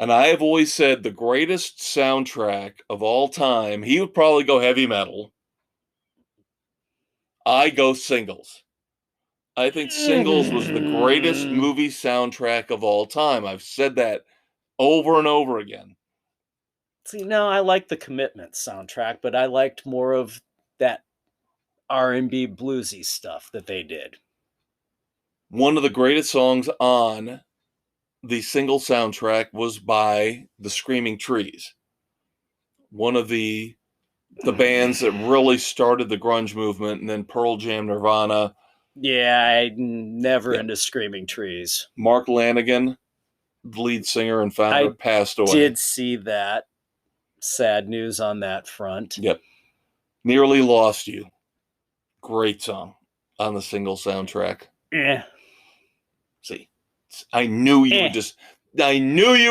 And I have always said the greatest soundtrack of all time, he would probably go heavy metal. I go Singles. I think Singles was the greatest movie soundtrack of all time. I've said that over and over again. See, no, I like the Commitment soundtrack, but I liked more of that R&B bluesy stuff that they did. One of the greatest songs on the Single soundtrack was by the Screaming Trees. One of the bands that really started the grunge movement, and then Pearl Jam, Nirvana. Yeah, I never into Screaming Trees. Mark Lanigan, the lead singer and founder, passed away. Did see that. Sad news on that front. Yep. Nearly Lost You. Great song on the Single soundtrack. Yeah. See, I knew you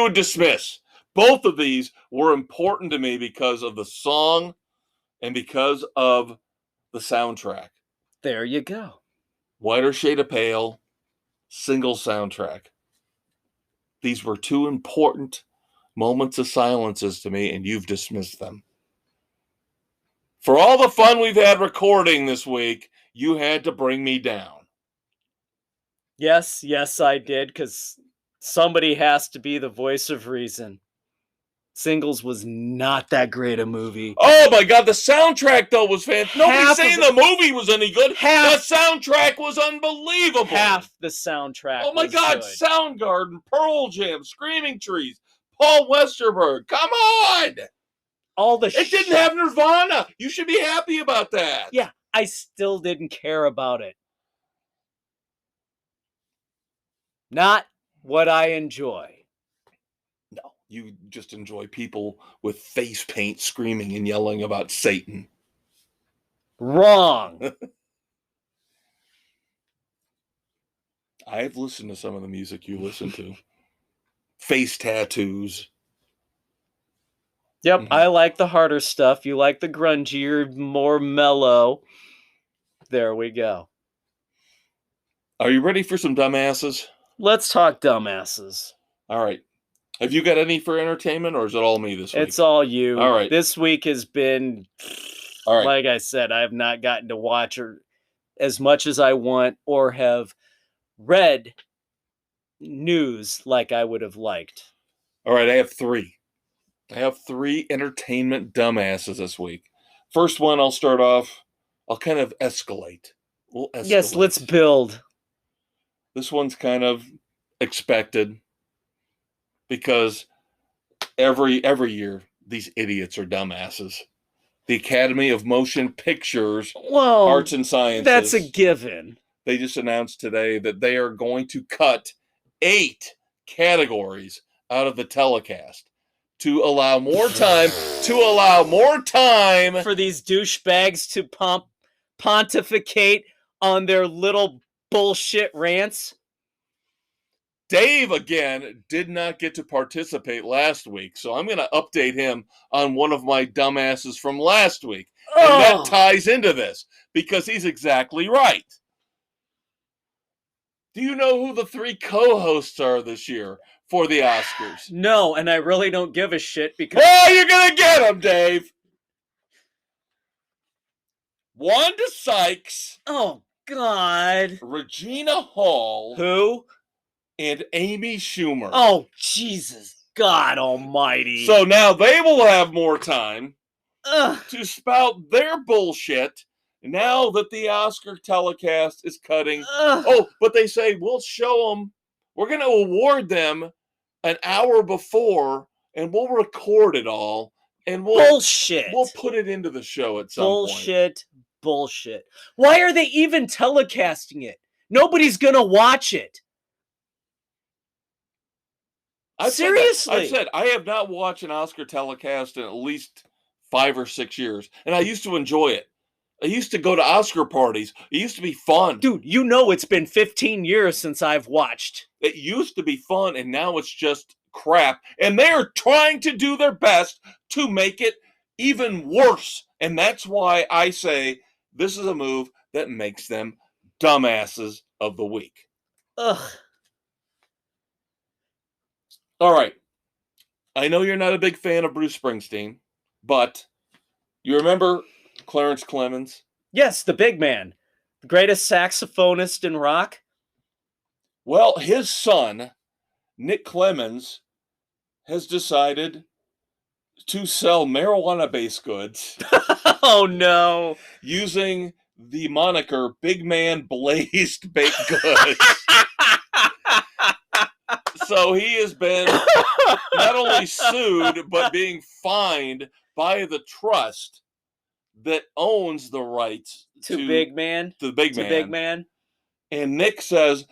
would dismiss. Both of these were important to me because of the song and because of the soundtrack. There you go. Whiter Shade of Pale, Single soundtrack. These were two important moments of silences to me, and you've dismissed them. For all the fun we've had recording this week, you had to bring me down. Yes, I did, because somebody has to be the voice of reason. Singles was not that great a movie. Oh my God, the soundtrack though was fantastic. Nobody's saying the movie was any good. The soundtrack was unbelievable. Half the soundtrack. Oh my God, good. Soundgarden, Pearl Jam, Screaming Trees, Paul Westerberg. Come on! It didn't have Nirvana. You should be happy about that. Yeah, I still didn't care about it. Not what I enjoy. No, you just enjoy people with face paint screaming and yelling about Satan. Wrong. I've listened to some of the music you listen to. Face tattoos. Yep, I like the harder stuff. You like the grungier, more mellow. There we go. Are you ready for some dumbasses? Let's talk dumbasses. All right. Have you got any for entertainment, or is it all me this week? It's all you. All right. This week has been, all right. Like I said, I have not gotten to watch as much as I want or have read news like I would have liked. All right, I have three. I have three entertainment dumbasses this week. First one, I'll start off. I'll kind of escalate. We'll escalate. Yes, let's build. This one's kind of expected because every year these idiots are dumbasses. The Academy of Motion Pictures, Arts and Sciences. That's a given. They just announced today that they are going to cut 8 categories out of the telecast to allow more time for these douchebags to pontificate on their little bullshit rants. Dave, again, did not get to participate last week, so I'm going to update him on one of my dumbasses from last week. And that ties into this because he's exactly right. Do you know who the 3 co-hosts are this year for the Oscars? No, and I really don't give a shit because... Oh, you're going to get them, Dave. Wanda Sykes. Oh, God. Regina Hall. Who? And Amy Schumer. Oh, Jesus. God almighty. So now they will have more time to spout their bullshit now that the Oscar telecast is cutting. Oh, but they say we'll show them. We're going to award them an hour before, and we'll record it all, and bullshit. We'll put it into the show at some point. Bullshit. Why are they even telecasting it? Nobody's going to watch it. Seriously. I've said I have not watched an Oscar telecast in at least 5 or 6 years, and I used to enjoy it. I used to go to Oscar parties. It used to be fun. Dude, you know it's been 15 years since I've watched. It used to be fun, and now it's just crap. And they're trying to do their best to make it even worse. And that's why I say this is a move that makes them dumbasses of the week. Ugh. All right. I know you're not a big fan of Bruce Springsteen, but you remember Clarence Clemens? Yes, the big man. The greatest saxophonist in rock. Well, his son, Nick Clemens, has decided to sell marijuana-based goods. Oh, no. Using the moniker Big Man Blazed Baked Goods. So he has been not only sued, but being fined by the trust that owns the rights to Big Man. To the Big Man. Big Man. And Nick says,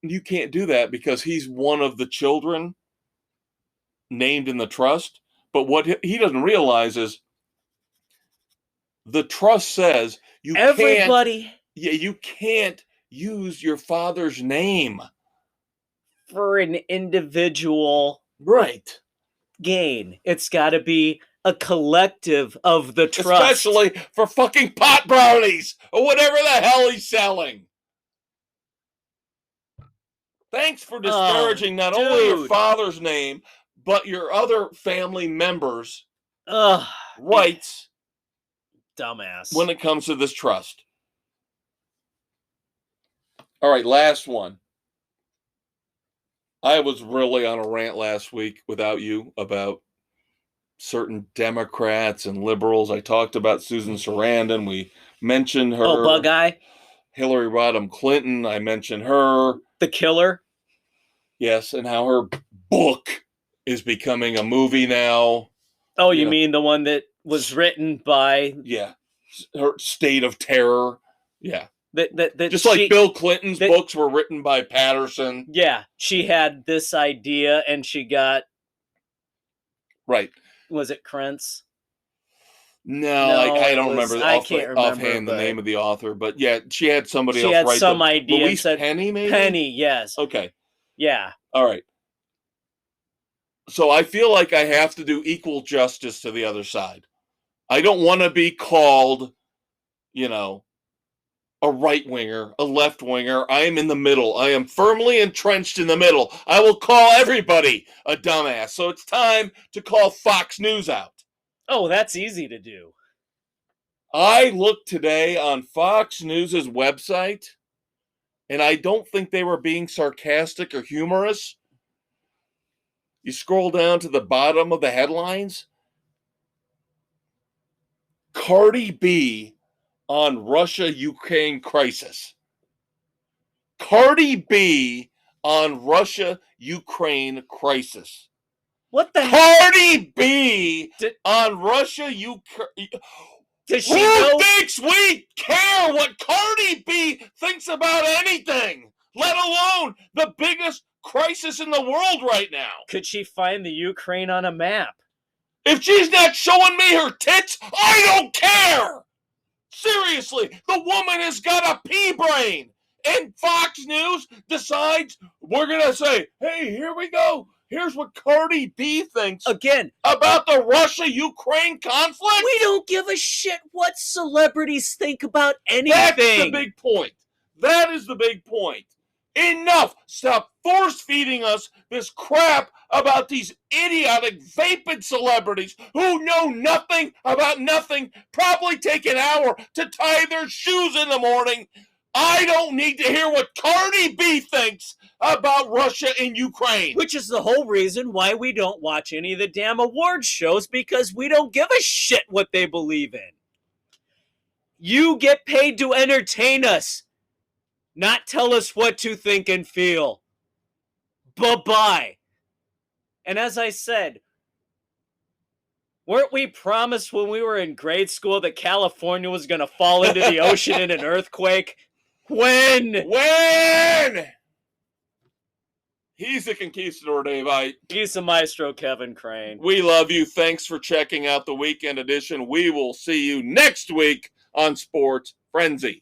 you can't do that because he's one of the children named in the trust. But what he doesn't realize is the trust says you can't use your father's name for an individual gain. It's got to be a collective of the trust. Especially for fucking pot brownies or whatever the hell he's selling. Thanks for disparaging not only your father's name, but your other family members' rights. Dumbass. When it comes to this trust. All right, last one. I was really on a rant last week without you about certain Democrats and liberals. I talked about Susan Sarandon. We mentioned her. Oh, Bug-Eye? Hillary Rodham Clinton. I mentioned her. The killer? Yes, and how her book is becoming a movie now. Oh, you mean the one that was written by... Yeah. Her State of Terror. Yeah. Just like Bill Clinton's books were written by Patterson. Yeah. She had this idea and she got... Right. Was it Krentz? No, I don't remember. I can't remember offhand the name of the author, but yeah, she had somebody else write some them. idea. Louise Penny, maybe? Penny, yes. Okay. Yeah. All right. So I feel like I have to do equal justice to the other side. I don't want to be called, a right-winger, a left-winger. I am in the middle. I am firmly entrenched in the middle. I will call everybody a dumbass. So it's time to call Fox News out. Oh, that's easy to do. I looked today on Fox News' website, and I don't think they were being sarcastic or humorous. You scroll down to the bottom of the headlines. Cardi B on Russia-Ukraine crisis. Cardi B on Russia-Ukraine crisis. What the Cardi B on Russia-Ukraine... Does she know? Thinks we care what Cardi B thinks about anything, let alone the biggest crisis in the world right now? Could she find the Ukraine on a map? If she's not showing me her tits, I don't care! Seriously, the woman has got a pea brain. And Fox News decides we're going to say, hey, here we go. Here's what Cardi B thinks Again, about the Russia-Ukraine conflict. we don't give a shit what celebrities think about anything. That's the big point. That is the big point. Enough. Stop force-feeding us this crap about these idiotic vapid celebrities who know nothing about nothing, probably take an hour to tie their shoes in the morning. I don't need to hear what Cardi B thinks about Russia and Ukraine. Which is the whole reason why we don't watch any of the damn award shows, because we don't give a shit what they believe in. You get paid to entertain us, not tell us what to think and feel. Bye-bye. And as I said, weren't we promised when we were in grade school that California was going to fall into the ocean in an earthquake? When? He's the conquistador, Dave. He's the maestro, Kevin Crane. We love you. Thanks for checking out the weekend edition. We will see you next week on Sports Frenzy.